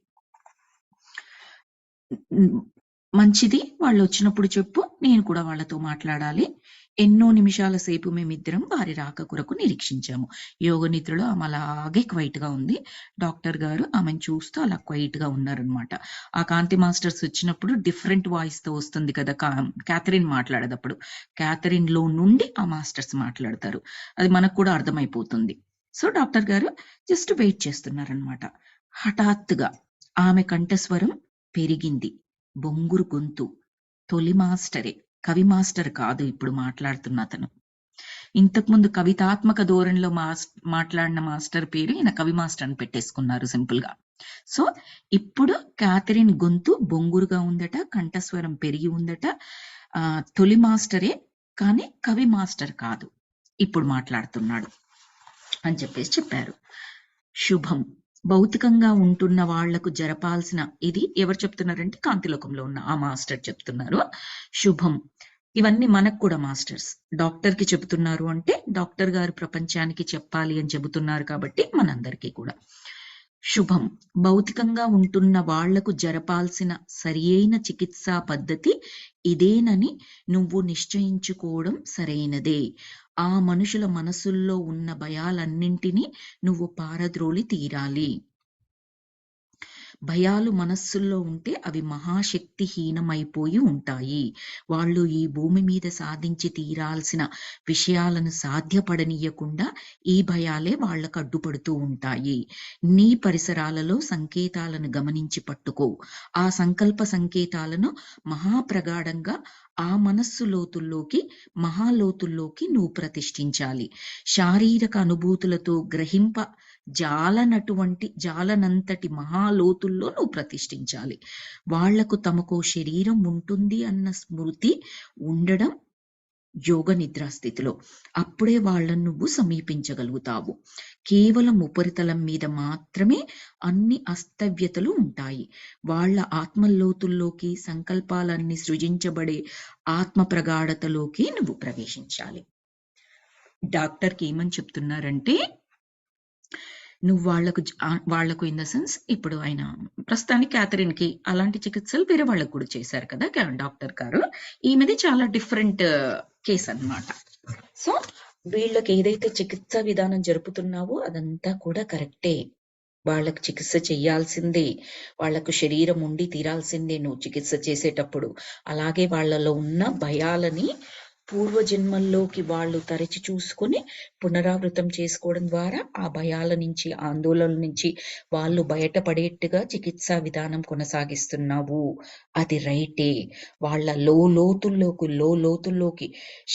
మంచిది, వాళ్ళు వచ్చినప్పుడు చెప్పు, నేను కూడా వాళ్ళతో మాట్లాడాలి. ఎన్నో నిమిషాల సేపు మేమిద్దరం వారి రాక కొరకు నిరీక్షించాము. యోగ నిద్రలో ఆమె అలాగే క్వైట్ గా ఉంది. డాక్టర్ గారు ఆమెను చూస్తూ అలా క్వైట్ గా ఉన్నారనమాట. ఆ కాంతి మాస్టర్స్ వచ్చినప్పుడు డిఫరెంట్ వాయిస్ తో వస్తుంది కదా, క్యాథరిన్ మాట్లాడేటప్పుడు క్యాథరిన్ లో నుండి ఆ మాస్టర్స్ మాట్లాడతారు. అది మనకు కూడా అర్థమైపోతుంది. సో డాక్టర్ గారు జస్ట్ వెయిట్ చేస్తున్నారనమాట. హఠాత్తుగా ఆమె కంఠస్వరం పెరిగింది. బొంగురు గొంతు. తొలి మాస్టరే, కవి మాస్టర్ కాదు ఇప్పుడు మాట్లాడుతున్న అతను. ఇంతకుముందు కవితాత్మక ధోరణిలో మాట్లాడిన మాస్టర్ పేరు ఈయన కవి మాస్టర్ అని పెట్టేసుకున్నారు సింపుల్ గా. సో ఇప్పుడు క్యాథరిన్ గొంతు బొంగురుగా ఉందట, కంఠస్వరం పెరిగి ఉందట. తొలి మాస్టరే కానీ కవి మాస్టర్ కాదు, ఇప్పుడు మాట్లాడుతున్నాడు అని చెప్పారు. శుభం, భౌతికంగా ఉంటున్న వాళ్లకు జరపాల్సిన, ఇది ఎవరు చెప్తున్నారంటే కాంతిలోకంలో ఉన్న ఆ మాస్టర్ చెప్తున్నారు. శుభం, ఇవన్నీ మనకు కూడా మాస్టర్స్. డాక్టర్ కి చెబుతున్నారు అంటే డాక్టర్ గారు ప్రపంచానికి చెప్పాలి అని చెబుతున్నారు కాబట్టి మనందరికీ కూడా. శుభం, భౌతికంగా ఉంటున్న వాళ్లకు జరపాల్సిన సరియైన చికిత్సా పద్ధతి ఇదేనని నువ్వు నిశ్చయించుకోవడం సరైనదే. ఆ మనుషుల మనసుల్లో ఉన్న భయాలన్నింటినీ నువ్వు పారద్రోలి తీరాలి. భయాలు మనస్సుల్లో ఉంటే అవి మహాశక్తిహీనమైపోయి ఉంటాయి. వాళ్ళు ఈ భూమి మీద సాధించి తీరాల్సిన విషయాలను సాధ్యపడనీయకుండా ఈ భయాలే వాళ్లకు అడ్డుపడుతూ ఉంటాయి. నీ పరిసరాలలో సంకేతాలను గమనించి పట్టుకో. ఆ సంకల్ప సంకేతాలను మహాప్రగాఢంగా ఆ మనస్సు లోతుల్లోకి, మహాలోతుల్లోకి నువ్వు ప్రతిష్ఠించాలి. శారీరక అనుభూతులతో గ్రహింప జాలనంతటి మహాలోతుల్లో నువ్వు ప్రతిష్ఠించాలి. వాళ్లకు తమకో శరీరం ఉంటుంది అన్న స్మృతి ఉండడం యోగ నిద్రా స్థితిలో. అప్పుడే వాళ్ళను నువ్వు సమీపించగలుగుతావు. కేవలం ఉపరితలం మీద మాత్రమే అన్ని అస్తవ్యతలు ఉంటాయి. వాళ్ళ ఆత్మలోతుల్లోకి, సంకల్పాలన్నీ సృజించబడే ఆత్మ ప్రగాఢతలోకి నువ్వు ప్రవేశించాలి. డాక్టర్కి ఏమని చెప్తున్నారంటే, నువ్వు వాళ్లకు ఇన్ ద సెన్స్, ఇప్పుడు ఆయన ప్రస్తుతానికి క్యాథరిన్ కి అలాంటి చికిత్సలు వేరే వాళ్ళకు కూడా చేశారు కదా డాక్టర్ గారు. ఈమెది చాలా డిఫరెంట్ కేసు అన్నమాట. సో వీళ్ళకి ఏదైతే చికిత్సా విధానం జరుపుతున్నావో అదంతా కూడా కరెక్టే. వాళ్ళకు చికిత్స చెయ్యాల్సిందే, వాళ్లకు శరీరం ఉండి తీరాల్సిందే నువ్వు చికిత్స చేసేటప్పుడు. అలాగే వాళ్ళలో ఉన్న భయాలని పూర్వజన్మల్లోకి వాళ్ళు తరచి చూసుకుని పునరావృతం చేసుకోవడం ద్వారా ఆ భయాల నుంచి, ఆందోళన నుంచి వాళ్ళు బయటపడేట్టుగా చికిత్సా విధానం కొనసాగిస్తున్నావు. అది రైటే. వాళ్ళ లోతుల్లోకి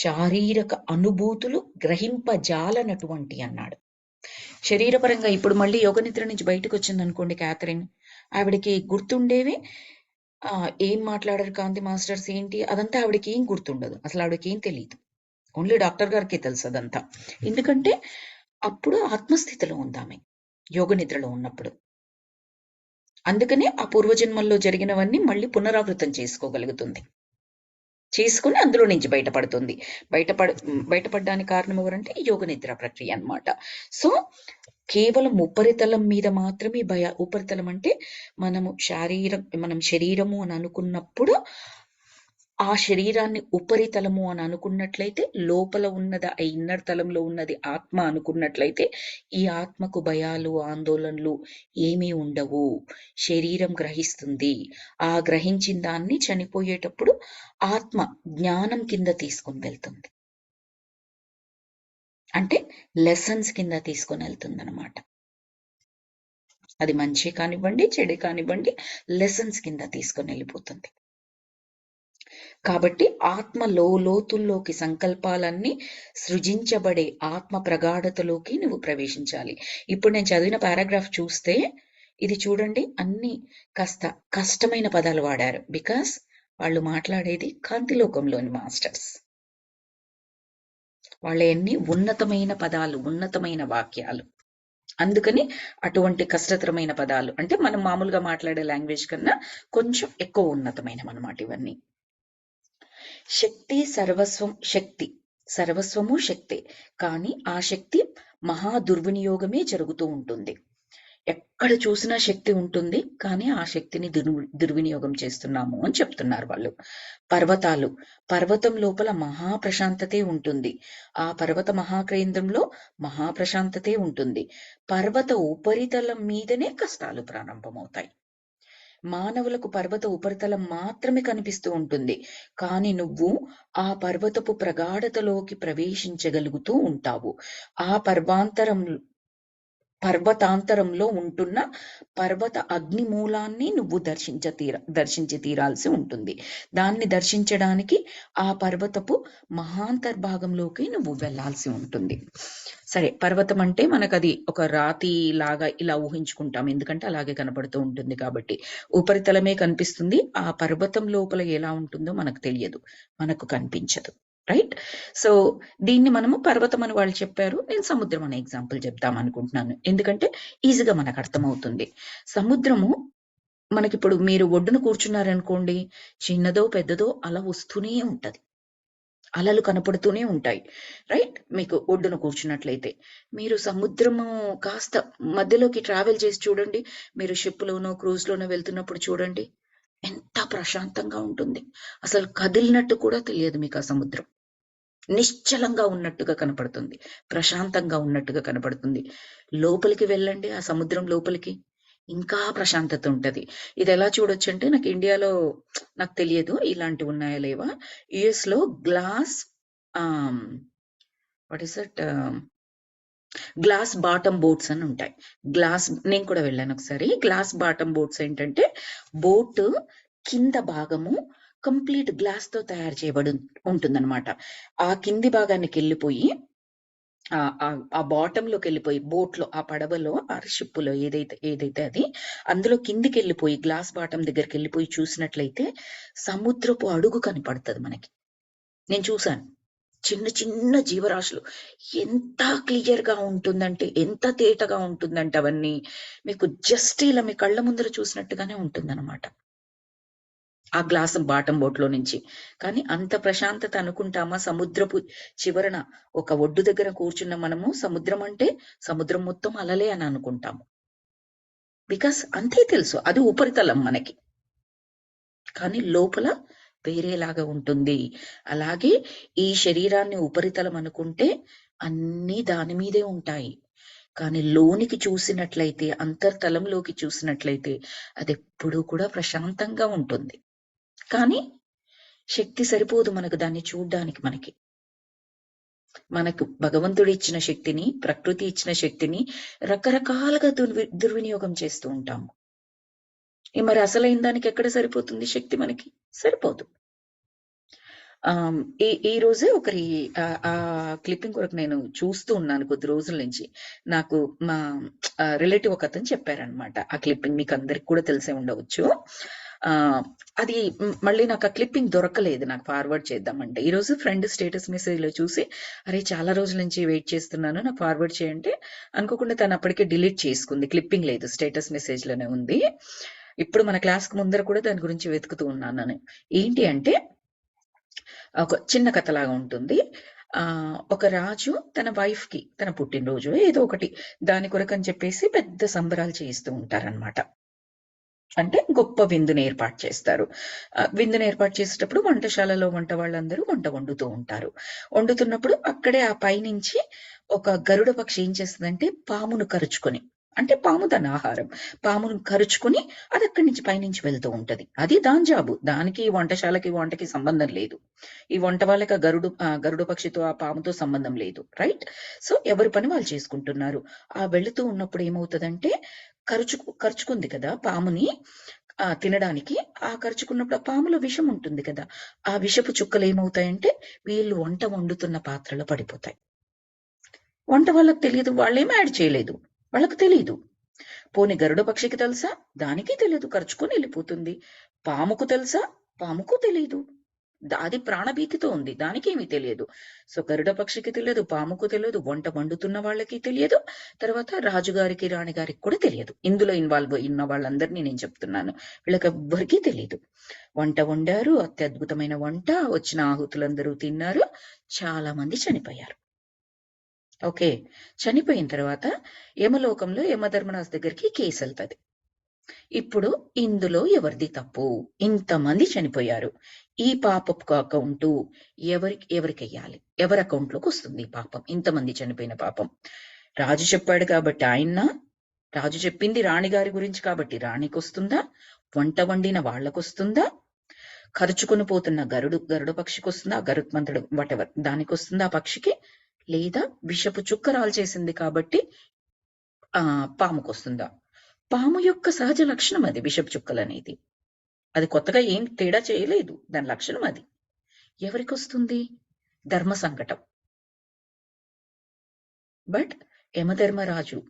శారీరక అనుభూతులు గ్రహింపజాలనటువంటి అన్నాడు. శరీరపరంగా ఇప్పుడు మళ్ళీ యోగ నిద్ర నుంచి బయటకు వచ్చింది అనుకోండి క్యాథరిన్, ఆవిడకి గుర్తుండేవి ఏం మాట్లాడారు కాంతి మాస్టర్స్ ఏంటి అదంతా ఆవిడకి ఏం గుర్తుండదు. అసలు ఆవిడకి ఏం తెలియదు. ఓన్లీ డాక్టర్ గారికి తెలుసు అదంతా. ఎందుకంటే అప్పుడు ఆత్మస్థితిలో ఉందామె యోగ నిద్రలో ఉన్నప్పుడు. అందుకనే ఆ పూర్వజన్మల్లో జరిగినవన్నీ మళ్ళీ పునరావృతం చేసుకోగలుగుతుంది. చేసుకుని అందులో నుంచి బయటపడుతుంది. బయటపడడానికి కారణం ఎవరంటే యోగ నిద్ర ప్రక్రియ అన్నమాట. సో కేవలం ఉపరితలం మీద మాత్రమే ఉపరితలం అంటే మనం శరీరము అని అనుకున్నప్పుడు ఆ శరీరాన్ని ఉపరితలము అని అనుకున్నట్లయితే, లోపల ఉన్నది ఆ ఇన్నర్ తలంలో ఉన్నది ఆత్మ అనుకున్నట్లయితే, ఈ ఆత్మకు భయాలు, ఆందోళనలు ఏమీ ఉండవు. శరీరం గ్రహిస్తుంది. ఆ గ్రహించిన దాన్ని చనిపోయేటప్పుడు ఆత్మ జ్ఞానం కింద తీసుకొని వెళ్తుంది. అంటే లెసన్స్ కింద తీసుకొని వెళ్తుందన్నమాట. అది మంచి కానివ్వండి, చెడే కానివ్వండి, లెసన్స్ కింద తీసుకొని వెళ్ళిపోతుంది. కాబట్టి ఆత్మ లోతుల్లోకి సంకల్పాలన్నీ సృజించబడే ఆత్మ ప్రగాఢతలోకి నువ్వు ప్రవేశించాలి. ఇప్పుడు నేను చదివిన పారాగ్రాఫ్ చూస్తే ఇది చూడండి, అన్ని కాస్త కష్టమైన పదాలు వాడారు. బికాస్ వాళ్ళు మాట్లాడేది కాంతిలోకంలోని మాస్టర్స్. వాళ్ళ ఎన్ని ఉన్నతమైన పదాలు, ఉన్నతమైన వాక్యాలు. అందుకని అటువంటి కష్టతరమైన పదాలు, అంటే మనం మామూలుగా మాట్లాడే లాంగ్వేజ్ కన్నా కొంచెం ఎక్కువ ఉన్నతమైనవి అన్నమాట ఇవన్నీ. శక్తి సర్వస్వం, శక్తి సర్వస్వము శక్తే. కానీ ఆ శక్తి మహా దుర్వినియోగమే జరుగుతూ ఉంటుంది. ఎక్కడ చూసినా శక్తి ఉంటుంది, కానీ ఆ శక్తిని దుర్వినియోగం చేస్తున్నాము అని చెప్తున్నారు వాళ్ళు. పర్వతం లోపల మహాప్రశాంతతే ఉంటుంది. ఆ పర్వత మహాకేంద్రంలో మహాప్రశాంతతే ఉంటుంది. పర్వత ఉపరితలం మీదనే కష్టాలు ప్రారంభమవుతాయి. మానవులకు పర్వత ఉపరితలం మాత్రమే కనిపిస్తూ ఉంటుంది, కానీ నువ్వు ఆ పర్వతపు ప్రగాఢతలోకి ప్రవేశించగలుగుతూ ఉంటావు. ఆ పర్వతాంతరంలో ఉంటున్న పర్వత అగ్ని మూలాన్ని నువ్వు దర్శించి తీరాల్సి ఉంటుంది. దాన్ని దర్శించడానికి ఆ పర్వతపు మహాంతర్భాగంలోకి నువ్వు వెళ్లాల్సి ఉంటుంది. సరే, పర్వతం అంటే మనకు అది ఒక రాతి లాగా ఇలా ఊహించుకుంటాం, ఎందుకంటే అలాగే కనపడుతూ ఉంటుంది కాబట్టి. ఉపరితలమే కనిపిస్తుంది, ఆ పర్వతం లోపల ఎలా ఉంటుందో మనకు తెలియదు, మనకు కనిపించదు. రైట్? సో దీన్ని మనము పర్వతం అని వాళ్ళు చెప్పారు, నేను సముద్రం అనే ఎగ్జాంపుల్ చెప్దాం అనుకుంటున్నాను, ఎందుకంటే ఈజీగా మనకు అర్థమవుతుంది. సముద్రము మనకిప్పుడు మీరు ఒడ్డున కూర్చున్నారనుకోండి, చిన్నదో పెద్దదో అల వస్తూనే ఉంటది, అలలు కనపడుతూనే ఉంటాయి. రైట్? మీకు ఒడ్డున కూర్చున్నట్లయితే మీరు సముద్రము కాస్త మధ్యలోకి ట్రావెల్ చేసి చూడండి, మీరు షిప్లోనో క్రూజ్లోనో వెళ్తున్నప్పుడు చూడండి, ఎంత ప్రశాంతంగా ఉంటుంది. అసలు కదిలినట్టు కూడా తెలియదు మీకు. ఆ సముద్రం నిశ్చలంగా ఉన్నట్టుగా కనపడుతుంది, ప్రశాంతంగా ఉన్నట్టుగా కనపడుతుంది. లోపలికి వెళ్ళండి, ఆ సముద్రం లోపలికి, ఇంకా ప్రశాంతత ఉంటది. ఇది ఎలా చూడొచ్చు అంటే, నాకు ఇండియాలో నాకు తెలియదు ఇలాంటివి ఉన్నాయా లేవా. యుఎస్ లో glass what is that glass bottom boats అని ఉంటాయి. నేను కూడా వెళ్ళాను ఒకసారి. గ్లాస్ బాటమ్ బోట్స్ ఏంటంటే, బోట్ కింద భాగము కంప్లీట్ గ్లాస్ తో తయారు చేయబడి ఉంటుందన్నమాట. ఆ కింది భాగానికి వెళ్ళిపోయి ఆ బాటమ్ లోకి వెళ్ళిపోయి, బోట్ లో, ఆ పడవలో, ఆ షిప్ లో ఏదైతే అది, అందులో కిందికి వెళ్ళిపోయి గ్లాస్ బాటమ్ దగ్గరికి వెళ్ళిపోయి చూసినట్లయితే సముద్రపు అడుగు కనపడుతుంది మనకి. నేను చూసాను, చిన్న చిన్న జీవరాశులు ఎంత క్లియర్ గా ఉంటుందంటే, ఎంత తేటగా ఉంటుందంటే, అవన్నీ మీకు జస్ట్ ఇలా మీ కళ్ళ ముందర చూసినట్టుగానే ఉంటుందన్నమాట ఆ గ్లాస్ బాటం బోట్ లో నుంచి. కానీ అంత ప్రశాంతత అనుకుంటామా? సముద్రపు చివరన ఒక ఒడ్డు దగ్గర కూర్చున్న మనము, సముద్రం అంటే సముద్రం మొత్తం అలలే అని అనుకుంటాము, బికాస్ అంతే తెలుసు, అది ఉపరితలం మనకి. కానీ లోపల వేరేలాగా ఉంటుంది. అలాగే ఈ శరీరాన్ని ఉపరితలం అనుకుంటే అన్నీ దాని మీదే ఉంటాయి, కానీ లోనికి చూసినట్లయితే, అంతర్తలంలోకి చూసినట్లయితే అది ఎప్పుడూ కూడా ప్రశాంతంగా ఉంటుంది. కానీ శక్తి సరిపోదు మనకు దాన్ని చూడ్డానికి. మనకు భగవంతుడు ఇచ్చిన శక్తిని, ప్రకృతి ఇచ్చిన శక్తిని రకరకాలుగా దుర్వినియోగం చేస్తూ ఉంటాము. మరి అసలైన దానికి ఎక్కడ సరిపోతుంది శక్తి? మనకి సరిపోదు. ఈ రోజే ఒకరి ఆ క్లిప్పింగ్ కొరకు నేను చూస్తూ ఉన్నాను కొద్ది రోజుల నుంచి. నాకు మా రిలేటివ్ ఒక అతను చెప్పారనమాట. ఆ క్లిప్పింగ్ మీకు అందరికి కూడా తెలిసే ఉండవచ్చు. అది మళ్ళీ నాకు ఆ క్లిప్పింగ్ దొరకలేదు, నాకు ఫార్వర్డ్ చేద్దామంటే. ఈ రోజు ఫ్రెండ్ స్టేటస్ మెసేజ్ లో చూసి, అరే చాలా రోజుల నుంచి వెయిట్ చేస్తున్నాను, నాకు ఫార్వర్డ్ చేయంటే అనుకోకుండా తను అప్పటికే డిలీట్ చేసుకుంది. క్లిప్పింగ్ లేదు, స్టేటస్ మెసేజ్ లోనే ఉంది. ఇప్పుడు మన క్లాస్ కు ముందర కూడా దాని గురించి వెతుకుతూ ఉన్నాను. ఏంటి అంటే, ఒక చిన్న కథలాగా ఉంటుంది. ఒక రాజు తన వైఫ్ కి, తన పుట్టినరోజు ఏదో ఒకటి దాని కొరకు అని చెప్పేసి పెద్ద సంబరాలు చేయిస్తూ ఉంటారనమాట. అంటే గొప్ప విందుని ఏర్పాటు చేస్తారు. విందుని ఏర్పాటు చేసేటప్పుడు వంటశాలలో వంట వాళ్ళందరూ వంట వండుతూ ఉంటారు. వండుతున్నప్పుడు అక్కడే ఆ పైనుంచి ఒక గరుడ పక్షి ఏం చేస్తుందంటే పామును కరుచుకొని, అంటే పాము దాని ఆహారం, పామును కరుచుకొని అది అక్కడి నుంచి పైనుంచి వెళ్తూ ఉంటది. అది దాని జాబు. దానికి ఈ వంటశాలకి వంటకి సంబంధం లేదు. ఈ వంట వాళ్ళకి గరుడ పక్షితో ఆ పాముతో సంబంధం లేదు. రైట్? సో ఎవరి పని వాళ్ళు చేసుకుంటున్నారు. ఆ వెళుతూ ఉన్నప్పుడు ఏమవుతుందంటే కరుచుకుంది కదా పాముని తినడానికి. ఆ కరుచుకున్నప్పుడు ఆ పాములో విషం ఉంటుంది కదా, ఆ విషపు చుక్కలు ఏమవుతాయంటే వీళ్ళు వంట వండుతున్న పాత్రలో పడిపోతాయి. వంట వాళ్ళకి తెలియదు, వాళ్ళేం యాడ్ చేయలేదు, వాళ్ళకి తెలియదు. పోని గరుడ పక్షికి తెలుసా? దానికి తెలియదు, ఖర్చుకొని వెళ్ళిపోతుంది. పాముకు తెలుసా? పాముకు తెలియదు, అది ప్రాణభీతితో ఉంది, దానికేమీ తెలియదు. సో గరుడ పక్షికి తెలియదు, పాముకు తెలియదు, వంట వండుతున్న వాళ్ళకి తెలియదు, తర్వాత రాజుగారికి రాణిగారికి కూడా తెలియదు. ఇందులో ఇన్వాల్వ్ అయిన వాళ్ళందరినీ నేను చెప్తున్నాను, వీళ్ళకి ఎవ్వరికీ తెలియదు. వంట వండారు, అత్యద్భుతమైన వంట, వచ్చిన ఆహుతులందరూ తిన్నారు, చాలా మంది చనిపోయారు. ఓకే, చనిపోయిన తర్వాత యమలోకంలో యమధర్మరాజు దగ్గరికి కేసు వెళ్తుంది. ఇప్పుడు ఇందులో ఎవరిది తప్పు? ఇంతమంది చనిపోయారు, ఈ పాపపు అకౌంట్ ఎవరికి వెయ్యాలి? ఎవరి అకౌంట్ లోకి వస్తుంది ఈ పాపం? ఇంతమంది చనిపోయిన పాపం రాజు చెప్పాడు కాబట్టి ఆయన, రాజు చెప్పింది రాణిగారి గురించి కాబట్టి రాణికి వస్తుందా? వంట వండిన వాళ్ళకు వస్తుందా? ఖర్చుకుని పోతున్న గరుడు పక్షికి వస్తుందా? గరుత్మంతుడు వాటెవర్ దానికి వస్తుందా ఆ పక్షికి? లేదా విషపు చుక్క రాల్చేసింది కాబట్టి పాముకు వస్తుందా? పాము యొక్క సహజ లక్షణం అది, విషపు చుక్కలు అనేది. అది కొత్తగా ఏం తేడా చేయలేదు, దాని లక్షణం అది. ఎవరికి వస్తుంది? ధర్మ సంకటం. బట్ యమధర్మరాజు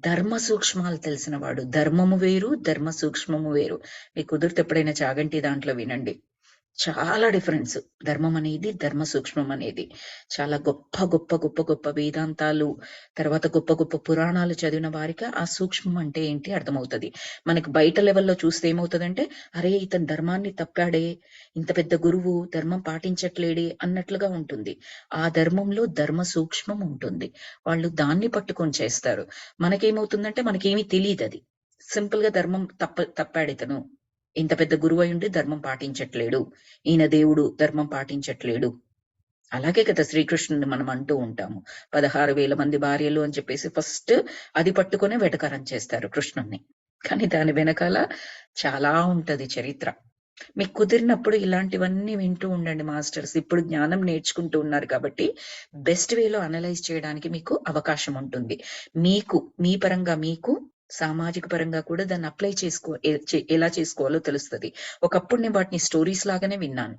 ధర్మ సూక్ష్మాలు తెలిసినవాడు. ధర్మము వేరు, ధర్మ సూక్ష్మము వేరు. మీకు కుదిరితే ఎప్పుడైనా చాగంటి దాంట్లో వినండి, చాలా డిఫరెన్స్. ధర్మం అనేది, ధర్మ సూక్ష్మం అనేది. చాలా గొప్ప గొప్ప గొప్ప గొప్ప వేదాంతాలు, తర్వాత గొప్ప గొప్ప పురాణాలు చదివిన వారికి ఆ సూక్ష్మం అంటే ఏంటి అర్థమవుతుంది. మనకి బయట లెవెల్లో చూస్తే ఏమవుతుందంటే, అరే ఇతను ధర్మాన్ని తప్పాడే, ఇంత పెద్ద గురువు ధర్మం పాటించట్లేడే అన్నట్లుగా ఉంటుంది. ఆ ధర్మంలో ధర్మ సూక్ష్మం ఉంటుంది, వాళ్ళు దాన్ని పట్టుకొని చేస్తారు. మనకేమవుతుందంటే మనకేమీ తెలియదు, అది సింపుల్ గా ధర్మం తప్పాడు ఇతను, ఇంత పెద్ద గురువు అయ్యుండి ధర్మం పాటించట్లేడు, ఈయన దేవుడు ధర్మం పాటించట్లేడు. అలాగే కదా శ్రీకృష్ణుని మనం అంటూ ఉంటాము, 16,000 మంది భార్యలు అని చెప్పేసి ఫస్ట్ అది పట్టుకునే వెటకారం చేస్తారు కృష్ణుణ్ణి. కానీ దాని వెనకాల చాలా ఉంటది చరిత్ర. మీకు కుదిరినప్పుడు ఇలాంటివన్నీ వింటూ ఉండండి మాస్టర్స్. ఇప్పుడు జ్ఞానం నేర్చుకుంటూ ఉన్నారు కాబట్టి బెస్ట్ వేలో అనలైజ్ చేయడానికి మీకు అవకాశం ఉంటుంది. మీకు మీ పరంగా, మీకు సామాజిక పరంగా కూడా దాన్ని అప్లై ఎలా చేసుకోవాలో తెలుస్తుంది. ఒకప్పుడు నేను వాటిని స్టోరీస్ లాగానే విన్నాను,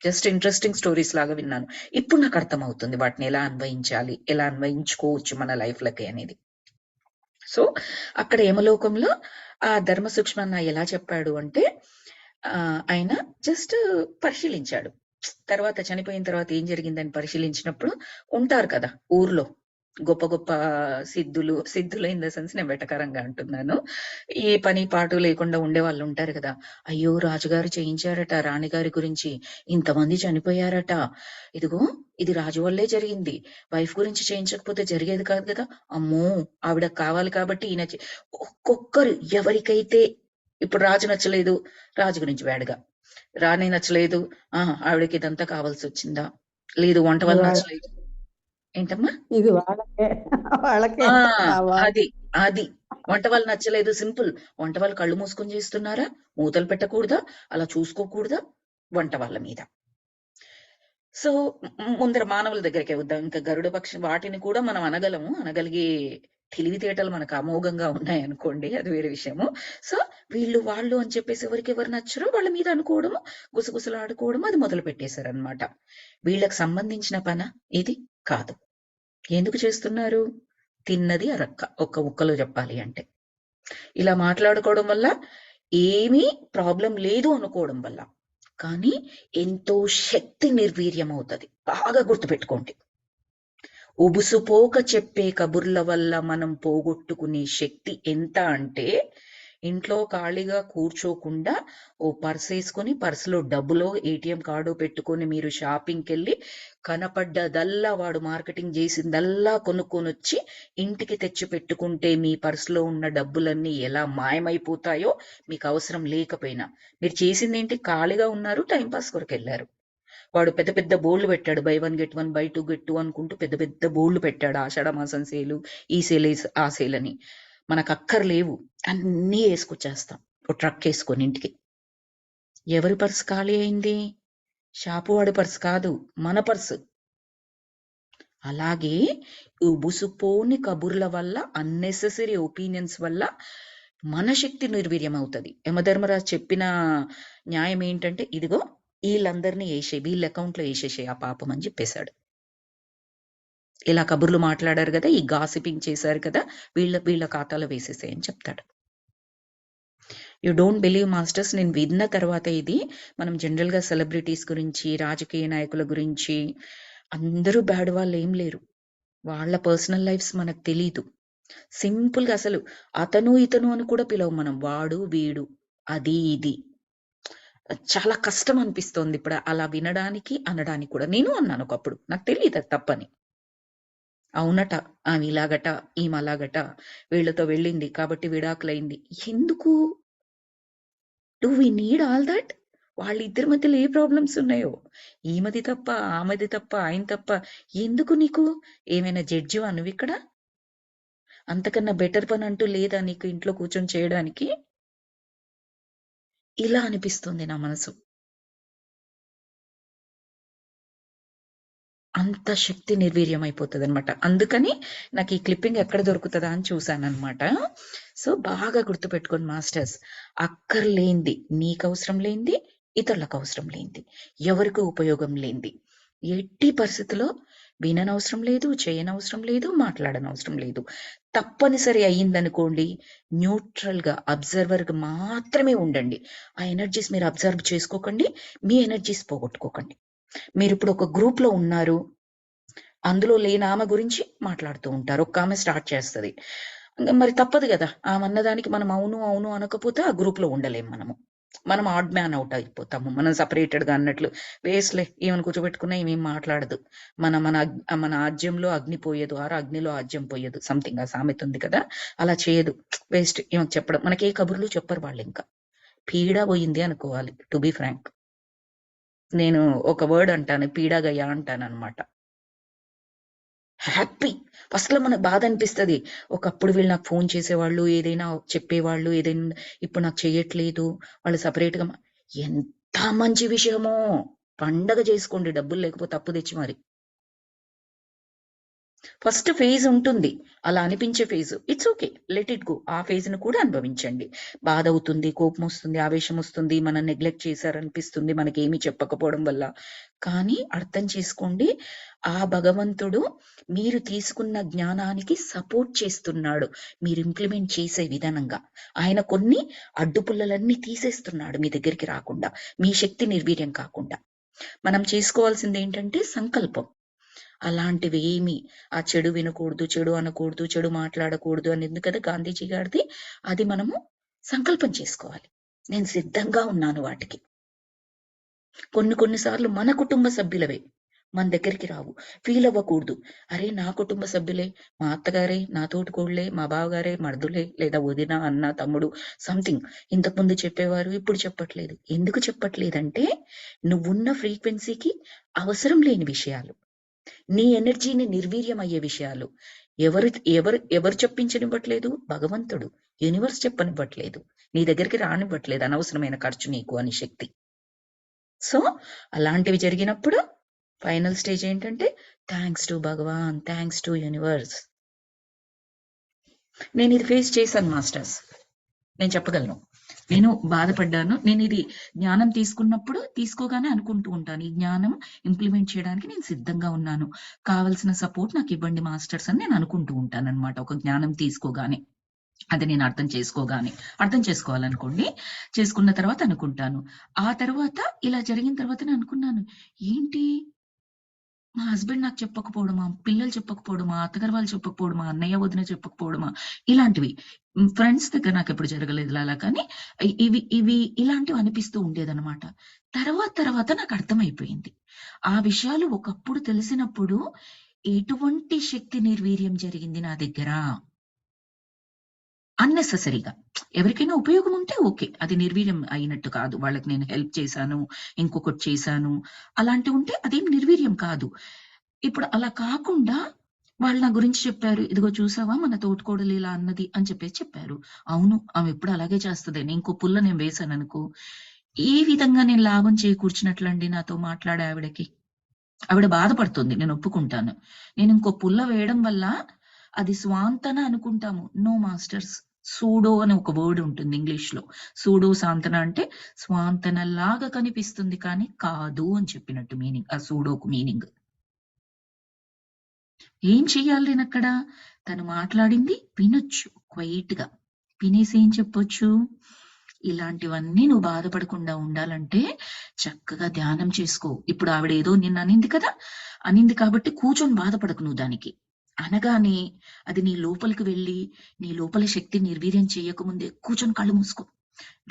జస్ట్ ఇంట్రెస్టింగ్ స్టోరీస్ లాగా విన్నాను. ఇప్పుడు నాకు అర్థమవుతుంది వాటిని ఎలా అన్వయించాలి, ఎలా అన్వయించుకోవచ్చు మన లైఫ్ లకి అనేది. సో అక్కడ యమలోకంలో ఆ ధర్మ సూక్ష్మాన్ని ఎలా చెప్పాడు అంటే, ఆయన జస్ట్ పరిశీలించాడు. తర్వాత చనిపోయిన తర్వాత ఏం జరిగిందని పరిశీలించినప్పుడు ఉంటారు కదా ఊర్లో గొప్ప గొప్ప సిద్ధులు ఇన్ ద సెన్స్ నేను వెటకారంగా అంటున్నాను, ఏ పని పాటు లేకుండా ఉండే వాళ్ళు ఉంటారు కదా. అయ్యో రాజుగారు చేయించారట రాణిగారి గురించి, ఇంతమంది చనిపోయారట, ఇదిగో ఇది రాజు వల్లే జరిగింది, వైఫ్ గురించి చేయించకపోతే జరిగేది కాదు కదా, అమ్మో ఆవిడ కావాలి కాబట్టి ఈయన ఒక్కొక్కరు ఎవరికైతే, ఇప్పుడు రాజు నచ్చలేదు రాజు గురించి వేడగా, రాణి నచ్చలేదు ఆవిడకి ఇదంతా కావాల్సి వచ్చిందా, లేదు వంట వల్ల నచ్చలేదు, ఏంటమ్మా ఇది వాళ్ళకే అది అది వంట వాళ్ళు నచ్చలేదు, సింపుల్. వంట వాళ్ళు కళ్ళు మూసుకొని చేస్తున్నారా, మూతలు పెట్టకూడదా, అలా చూసుకోకూడదా వంట వాళ్ళ మీద. సో ముందర మానవుల దగ్గరికి వద్దాం. ఇంకా గరుడ పక్షి వాటిని కూడా మనం అనగలిగే తెలివితేటలు మనకు అమోఘంగా ఉన్నాయి అనుకోండి, అది వేరే విషయము. సో వాళ్ళు అని చెప్పేసి ఎవరు నచ్చరో వాళ్ళ మీద అనుకోవడము, గుసగుసలాడుకోవడం అది మొదలు పెట్టేశారు అనమాట. వీళ్ళకి సంబంధించిన పన ఇది కాదు. ఎందుకు చేస్తున్నారు? తిన్నది అరక్క, ఒక్క ముక్కలో చెప్పాలి అంటే. ఇలా మాట్లాడుకోవడం వల్ల ఏమీ ప్రాబ్లం లేదు అనుకోవడం వల్ల కానీ ఎంతో శక్తి నిర్వీర్యం అవుతుంది. బాగా గుర్తుపెట్టుకోండి, ఉబుసుపోక చెప్పే కబుర్ల వల్ల మనం పోగొట్టుకునే శక్తి ఎంత అంటే ఇంట్లో ఖాళీగా కూర్చోకుండా ఓ పర్స్ వేసుకొని పర్సులో డబ్బులో ఏటీఎం కార్డు పెట్టుకొని మీరు షాపింగ్కి వెళ్ళి కనపడ్డదల్లా వాడు మార్కెటింగ్ చేసిందల్లా కొనుక్కొని వచ్చి ఇంటికి తెచ్చి పెట్టుకుంటే మీ పర్సులో ఉన్న డబ్బులన్నీ ఎలా మాయమైపోతాయో మీకు అవసరం లేకపోయినా. మీరు చేసింది ఏంటి? ఖాళీగా ఉన్నారు, టైంపాస్ కొరకు వెళ్ళారు. వాడు పెద్ద పెద్ద బోర్డులు పెట్టాడు, బై 1 get 1, బై 2 get 2 అనుకుంటూ పెద్ద పెద్ద బోర్డులు పెట్టాడు. ఆషాఢ మాసం సేలు, ఈ సేల్, ఆ సేల్ అని. మనకు అక్కర్లేవు, అన్నీ వేసుకొచ్చేస్తాం ఓ ట్రక్ వేసుకొని ఇంటికి. ఎవరి పర్సు ఖాళీ అయింది? షాపు వాడి పర్సు కాదు, మన పర్సు. అలాగే ఉబుసుపోని కబుర్ల వల్ల, అన్నెసెసరీ ఒపీనియన్స్ వల్ల మన శక్తి నిర్వీర్యం అవుతుంది. యమధర్మరాజు చెప్పిన న్యాయం ఏంటంటే, ఇదిగో వీళ్ళందరినీ వీళ్ళ అకౌంట్లో వేసేసే ఆ పాపం అని చెప్పేశాడు. ఇలా కబుర్లు మాట్లాడారు కదా, ఈ గాసిపింగ్ చేశారు కదా, వీళ్ళ ఖాతాలో వేసేసాయి అని చెప్తాడు. యూ డోంట్ బిలీవ్ మాస్టర్స్, నేను విన్న తర్వాత ఇది మనం జనరల్ గా సెలబ్రిటీస్ గురించి, రాజకీయ నాయకుల గురించి, అందరూ బ్యాడ్ వాళ్ళు ఏం లేరు. వాళ్ళ పర్సనల్ లైఫ్స్ మనకు తెలీదు. సింపుల్ గా అసలు అతను ఇతను అని కూడా పిలవు మనం, వాడు వీడు అది ఇది. చాలా కష్టం అనిపిస్తోంది ఇప్పుడు అలా వినడానికి, అనడానికి కూడా. నేను అన్నాను ఒకప్పుడు, నాకు తెలియదు అది తప్పని. అవునట, ఆమె ఇలాగట, ఈమె అలాగట, వీళ్ళతో వెళ్ళింది కాబట్టి విడాకులైంది. ఎందుకు? Do we need all that? వాళ్ళిద్దరి మధ్యలో ఏ ప్రాబ్లమ్స్ ఉన్నాయో, ఈమెది తప్ప, ఆమెది తప్ప, ఆయన తప్ప, ఎందుకు నీకు? ఏమైనా జడ్జి నువ్వు ఇక్కడ? అంతకన్నా బెటర్ పని అంటూ లేదా నీకు ఇంట్లో కూర్చొని చేయడానికి? ఇలా అనిపిస్తుంది నా మనసు. అంత శక్తి నిర్వీర్యం అయిపోతుంది అనమాట. అందుకని నాకు ఈ క్లిప్పింగ్ ఎక్కడ దొరుకుతుందా అని చూసాను అనమాట. సో బాగా గుర్తుపెట్టుకోండి మాస్టర్స్, అక్కర్లేంది, నీకు అవసరం లేనిది, ఇతరులకు అవసరం లేనిది, ఎవరికి ఉపయోగం లేనిది ఎట్టి పరిస్థితిలో విననవసరం లేదు, చేయనవసరం లేదు, మాట్లాడనవసరం లేదు. తప్పనిసరి అయ్యిందనుకోండి, న్యూట్రల్ గా అబ్జర్వర్ గా మాత్రమే ఉండండి. ఆ ఎనర్జీస్ మీరు అబ్జర్వ్ చేసుకోకండి, మీ ఎనర్జీస్ పోగొట్టుకోకండి. మీరు ఇప్పుడు ఒక గ్రూప్ లో ఉన్నారు, అందులో లేని ఆమె గురించి మాట్లాడుతూ ఉంటారు. ఒక ఆమె స్టార్ట్ చేస్తుంది, మరి తప్పదు కదా, ఆమె అన్నదానికి మనం అవును అవును అనకపోతే ఆ గ్రూప్ లో ఉండలేం. మనం ఆడ్ మ్యాన్ అవుట్ అయిపోతాము. మనం సపరేటెడ్ గా అన్నట్లు, వేస్ట్లే ఈమెను కూర్చోబెట్టుకున్నా ఏమేం మాట్లాడదు, మన మన మన ఆజ్యంలో అగ్ని పోయేదు, అగ్నిలో ఆజ్యం పోయేదు, సంథింగ్ ఆ సామెత ఉంది కదా, అలా చేయదు. వేస్ట్ ఈమెకు చెప్పడం. మనకి ఏ కబుర్లు చెప్పరు వాళ్ళు. ఇంకా పీడ పోయింది అనుకోవాలి. టు బి ఫ్రాంక్, నేను ఒక వర్డ్ అంటాను, పీడగయ్యా అంటాను అనమాట. హ్యాపీ. ఫస్ట్ లో మనకు బాధ అనిపిస్తుంది. ఒకప్పుడు వీళ్ళు నాకు ఫోన్ చేసేవాళ్ళు, ఏదైనా చెప్పేవాళ్ళు, ఏదైనా, ఇప్పుడు నాకు చెయ్యట్లేదు, వాళ్ళు సపరేట్ గా. ఎంత మంచి విషయమో! పండగ చేసుకోండి, డబ్బులు లేకపోతే అప్పు తెచ్చి మరి. ఫస్ట్ ఫేజ్ ఉంటుంది, అలా అనిపించే phase. It's okay, let it go. ఆ ఫేజ్ ను కూడా అనుభవించండి. బాధ అవుతుంది, కోపం వస్తుంది, ఆవేశం వస్తుంది, మనం నెగ్లెక్ట్ చేశారనిపిస్తుంది మనకేమీ చెప్పకపోవడం వల్ల. కానీ అర్థం చేసుకోండి, ఆ భగవంతుడు మీరు తీసుకున్న జ్ఞానానికి సపోర్ట్ చేస్తున్నాడు, మీరు ఇంప్లిమెంట్ చేసే విధానంగా. ఆయన కొన్ని అడ్డుపుల్లలన్నీ తీసేస్తున్నాడు మీ దగ్గరికి రాకుండా, మీ శక్తి నిర్వీర్యం కాకుండా. మనం చేసుకోవాల్సింది ఏంటంటే సంకల్పం. అలాంటివి ఏమి, ఆ చెడు వినకూడదు, చెడు అనకూడదు, చెడు మాట్లాడకూడదు అని ఉంది కదా గాంధీజీ గారిది. అది మనము సంకల్పం చేసుకోవాలి. నేను సిద్ధంగా ఉన్నాను వాటికి. కొన్నిసార్లు మన కుటుంబ సభ్యులవే మన దగ్గరికి రావు, ఫీల్ అవ్వకూడదు. అరే నా కుటుంబ సభ్యులే, మా అత్తగారే, నా తోటికోళ్లే, మా బావగారే, మర్దులే, లేదా వదిన, అన్న, తమ్ముడు, సంథింగ్. ఇంతకుముందు చెప్పేవారు, ఇప్పుడు చెప్పట్లేదు. ఎందుకు చెప్పట్లేదంటే నువ్వున్న ఫ్రీక్వెన్సీకి అవసరం లేని విషయాలు, నీ ఎనర్జీని నిర్వీర్యం అయ్యే విషయాలు. ఎవరు చెప్పించనివ్వట్లేదు? భగవంతుడు, యూనివర్స్ చెప్పనివ్వట్లేదు, నీ దగ్గరికి రానివ్వట్లేదు. అనవసరమైన ఖర్చు నీకు అని శక్తి. సో అలాంటివి జరిగినప్పుడు ఫైనల్ స్టేజ్ ఏంటంటే థ్యాంక్స్ టు భగవాన్, థ్యాంక్స్ టు యూనివర్స్. నేను ఇది ఫేస్ చేశాను మాస్టర్స్, నేను చెప్పగలను. నేను బాధపడ్డాను. నేను ఇది జ్ఞానం తీసుకోగానే అనుకుంటూ ఉంటాను, ఈ జ్ఞానం ఇంప్లిమెంట్ చేయడానికి నేను సిద్ధంగా ఉన్నాను, కావలసిన సపోర్ట్ నాకు ఇవ్వండి మాస్టర్స్ అని నేను అనుకుంటూ ఉంటాను అనమాట. ఒక జ్ఞానం తీసుకోగానే, అది నేను అర్థం చేసుకోవాలనుకోండి, చేసుకున్న తర్వాత అనుకుంటాను. ఆ తర్వాత ఇలా జరిగిన తర్వాత నేను అనుకున్నాను, ఏంటి మా హస్బెండ్ నాకు చెప్పకపోవడమా, పిల్లలు చెప్పకపోవడమా, అత్తగారు వాళ్ళు చెప్పకపోవడమా, అన్నయ్య, వదిన చెప్పకపోవడమా, ఇలాంటివి. ఫ్రెండ్స్ దగ్గర నాకెప్పుడు జరగలేదు అలా. కానీ ఇవి ఇలాంటివి అనిపిస్తూ ఉండేదనమాట. తర్వాత నాకర్థమైపోయింది. ఆ విషయాలు ఒకప్పుడు తెలిసినప్పుడు ఎటువంటి శక్తి నిర్వీర్యం జరిగింది నా దగ్గర. అన్నెసెసరీగా. ఎవరికైనా ఉపయోగం ఉంటే ఓకే. అది నిర్వీర్యం అయినట్టు కాదు. వాళ్ళకి నేను హెల్ప్ చేశాను, ఇంకొకటి చేశాను, అలాంటివుంటే అదేం నిర్వీర్యం కాదు. ఇప్పుడు అలా కాకుండా వాళ్ళు నా గురించి చెప్పారు. "ఇదిగో చూసావా మన తోటికోడలు ఇలా అన్నది" అని చెప్పేసి చెప్పారు. అవును. ఆమె ఎప్పుడు అలాగే చేస్తదని. ఇంకో పుల్ల నేను వేశాననుకో, ఏ విధంగా నేను లాభం చేకూర్చినట్లండి నాతో మాట్లాడే ఆవిడకి? ఆవిడ బాధపడుతుంది. నేను ఒప్పుకుంటాను. నేను ఇంకో పుల్ల వేయడం వల్ల అది స్వాంతన అనుకుంటాము. No masters. సూడో అని ఒక వర్డ్ ఉంటుంది ఇంగ్లీష్‌లో. సూడో సాంతన అంటే స్వాంతనలాగా కనిపిస్తుంది కానీ కాదు అని చెప్పినట్టు మీనింగ్. ఆ సూడోకు మీనింగ్. ఏం చెయ్యాలి నేనక్కడ? తను మాట్లాడింది వినొచ్చు క్వైట్‌గా. వినేసి ఏం చెప్పొచ్చు? ఇలాంటివన్నీ నువ్వు బాధపడకుండా ఉండాలంటే చక్కగా ధ్యానం చేసుకో. ఇప్పుడు ఆవిడ ఏదో నిన్ను అనింది కదా! అనింది కాబట్టి కూర్చొని బాధపడకు నువ్వు దానికి. అనగానే అది నీ లోపలికి వెళ్ళి, నీ లోపల శక్తిని నిర్వీర్యం చేయకముందే కూర్చొని కళ్ళు మూసుకో.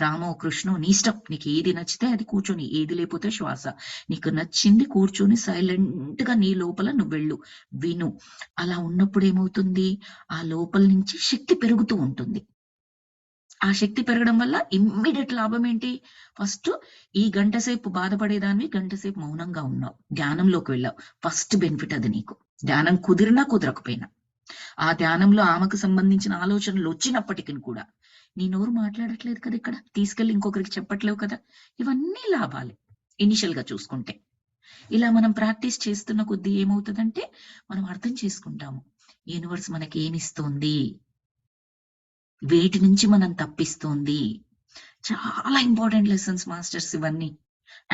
రామో, కృష్ణో నీ ఇష్టం. నీకేది నచ్చితే అది కూర్చొని, ఏది లేకపోతే శ్వాస. నీకు నచ్చింది కూర్చొని సైలెంట్‌గా నీ లోపల నువ్వెళ్ళు. విను. అలా ఉన్నప్పుడు ఏమవుతుంది? ఆ లోపల నుంచి శక్తి పెరుగుతూ ఉంటుంది. ఆ శక్తి పెరగడం వల్ల ఇమ్మీడియేట్ లాభం ఏంటి? ఫస్ట్ ఈ గంట సేపు బాధపడేదానివి గంట సేపు మౌనంగా ఉన్నావు. ధ్యానంలోకి వెళ్ళావు. ఫస్ట్ బెనిఫిట్ అది నీకు. ధ్యానం కుదిరినా కుదరకపోయినా. ఆ ధ్యానంలో ఆమెకు సంబంధించిన ఆలోచనలు వచ్చినప్పటికి కూడా నీ నోరు మాట్లాడట్లేదు కదా ఇక్కడ. తీసుకెళ్ళి ఇంకొకరికి చెప్పట్లేవు కదా. ఇవన్నీ లాభాలే ఇనిషియల్ గా చూసుకుంటే. ఇలా మనం ప్రాక్టీస్ చేస్తున్న కొద్దీ ఏమవుతుందంటే మనం అర్థం చేసుకుంటాము. యూనివర్స్ మనకి ఏమిస్తోంది, వేటి నుంచి మనం తప్పిస్తోంది. చాలా ఇంపార్టెంట్ లెసన్స్ మాస్టర్స్ ఇవన్నీ.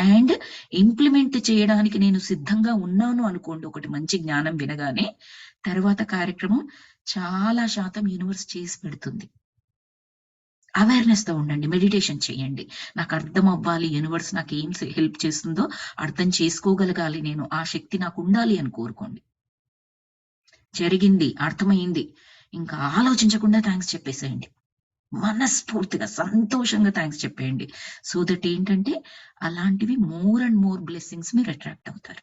అండ్ ఇంప్లిమెంట్ చేయడానికి నేను సిద్ధంగా ఉన్నాను అనుకోండి ఒకటి మంచి జ్ఞానం వినగానే, తర్వాత కార్యక్రమం చాలా శాతం యూనివర్స్ చేసి పెడుతుంది. అవేర్‌నెస్‌తో ఉండండి. మెడిటేషన్ చేయండి. నాకు అర్థం అవ్వాలి, యూనివర్స్ నాకేం హెల్ప్ చేస్తుందో అర్థం చేసుకోగలగాలి నేను. ఆ శక్తి నాకుండాలి అని కోరుకోండి. జరిగింది, అర్థమైంది. ఇంకా ఆలోచించకుండా థాంక్స్ చెప్పేసేయండి. మనస్ఫూర్తిగా, సంతోషంగా థాంక్స్ చెప్పేయండి. సో దట్ ఏంటంటే అలాంటివి మోర్ అండ్ మోర్ బ్లెస్సింగ్స్ మీరు అట్రాక్ట్ అవుతారు.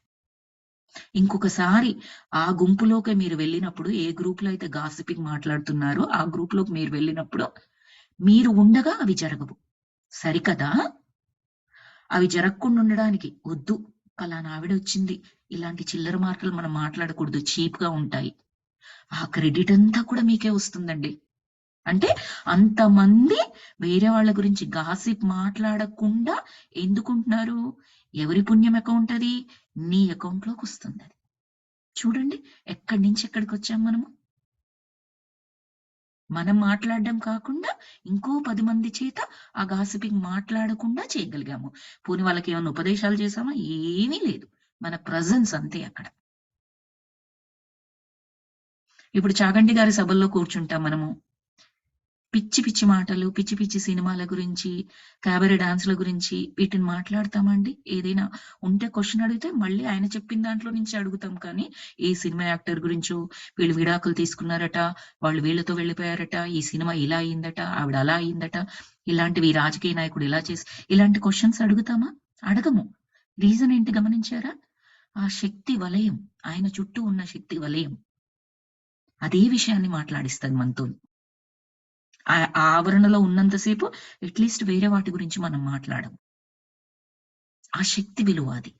ఇంకొకసారి ఆ గుంపులోకి మీరు వెళ్ళినప్పుడు, ఏ గ్రూప్‌లో అయితే గాసిపింగ్ మాట్లాడుతున్నారో ఆ గ్రూప్‌లోకి మీరు వెళ్ళినప్పుడు, మీరు ఉండగా అవి జరగవు. సరికదా? అవి జరగకుండా ఉండడానికి వద్దు. పలానా ఆవిడొచ్చింది. ఇలాంటి చిల్లర మాటలు మనం మాట్లాడకూడదు. చీప్‌గా ఉంటాయి. ఆ క్రెడిట్ అంతా కూడా మీకే వస్తుందండి. అంటే అంతమంది వేరే వాళ్ళ గురించి గాసిప్ మాట్లాడకుండా ఎందుకుంటున్నారు? ఎవరి పుణ్యం అకౌంట్ అది? నీ అకౌంట్‌లోకొస్తుందది. చూడండి ఎక్కడి నుంచి ఎక్కడికొచ్చాం మనము. మనం మాట్లాడడం కాకుండా ఇంకో 10 మంది చేత ఆ గాసిపింగ్ మాట్లాడకుండా చేయగలిగాము. పోనీ వాళ్ళకేమన్నా ఉపదేశాలు చేశామా? ఏమీ లేదు. మన ప్రెజెన్స్ అంతే అక్కడ. ఇప్పుడు చాగంటి గారి సభల్లో కూర్చుంటాం మనము. పిచ్చి పిచ్చి మాటలు, పిచ్చి పిచ్చి సినిమాల గురించి, క్యాబరె డాన్స్‌ల గురించి వీటిని మాట్లాడతామండి? ఏదైనా ఉంటే క్వెషన్ అడిగితే మళ్ళీ ఆయన చెప్పిన దాంట్లో నుంచి అడుగుతాం కానీ, ఏ సినిమా యాక్టర్ గురించో, వీళ్ళు విడాకులు తీసుకున్నారట, వాళ్ళు వీళ్ళతో వెళ్ళిపోయారట, ఈ సినిమా ఇలా అయిందట, ఆవిడ అలా అయిందట, ఇలాంటివి ఈ రాజకీయ నాయకుడు ఇలా చేసి ఇలాంటి క్వెషన్స్ అడుగుతామా? అడగము. రీజన్ ఏంటి గమనించారా? ఆ శక్తి వలయం. ఆయన చుట్టూ ఉన్న శక్తి వలయం. అదే విషయాన్ని మాట్లాడిస్తది మనతోని. ఆ ఆవరణలో ఉన్నంత సేపు అట్‌లీస్ట్ వేరే వాటి గురించి మనం మాట్లాడం. ఆ శక్తి విలువ అది.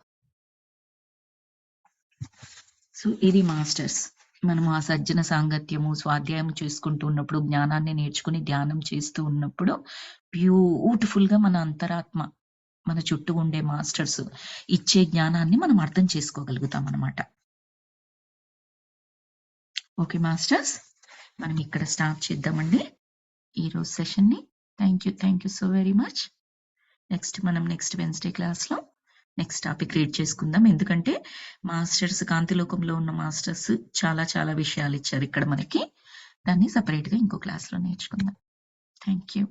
సో, ఇది మాస్టర్స్. మనం ఆ సజ్జన సాంగత్యము, స్వాధ్యాయం చేసుకుంటూ ఉన్నప్పుడు, జ్ఞానాన్ని నేర్చుకుని ధ్యానం చేస్తూ ఉన్నప్పుడు బ్యూటిఫుల్‌గా మన అంతరాత్మ, మన చుట్టూ ఉండే మాస్టర్స్ ఇచ్చే జ్ఞానాన్ని మనం అర్థం చేసుకోగలుగుతామనమాట. Okay masters. మనం ఇక్కడ స్టాప్ చేద్దామండి ఈరోజు సెషన్‌ని. Thank you so very much. Next Wednesday క్లాస్‌లో నెక్స్ట్ టాపిక్ రీడ్ చేసుకుందాం. ఎందుకంటే మాస్టర్స్ కాంతిలోకంలో ఉన్న మాస్టర్స్ చాలా చాలా విషయాలు ఇచ్చారు ఇక్కడ మనకి. దాన్ని సెపరేట్‌గా ఇంకో క్లాస్‌లో నేర్చుకుందాం. Thank you.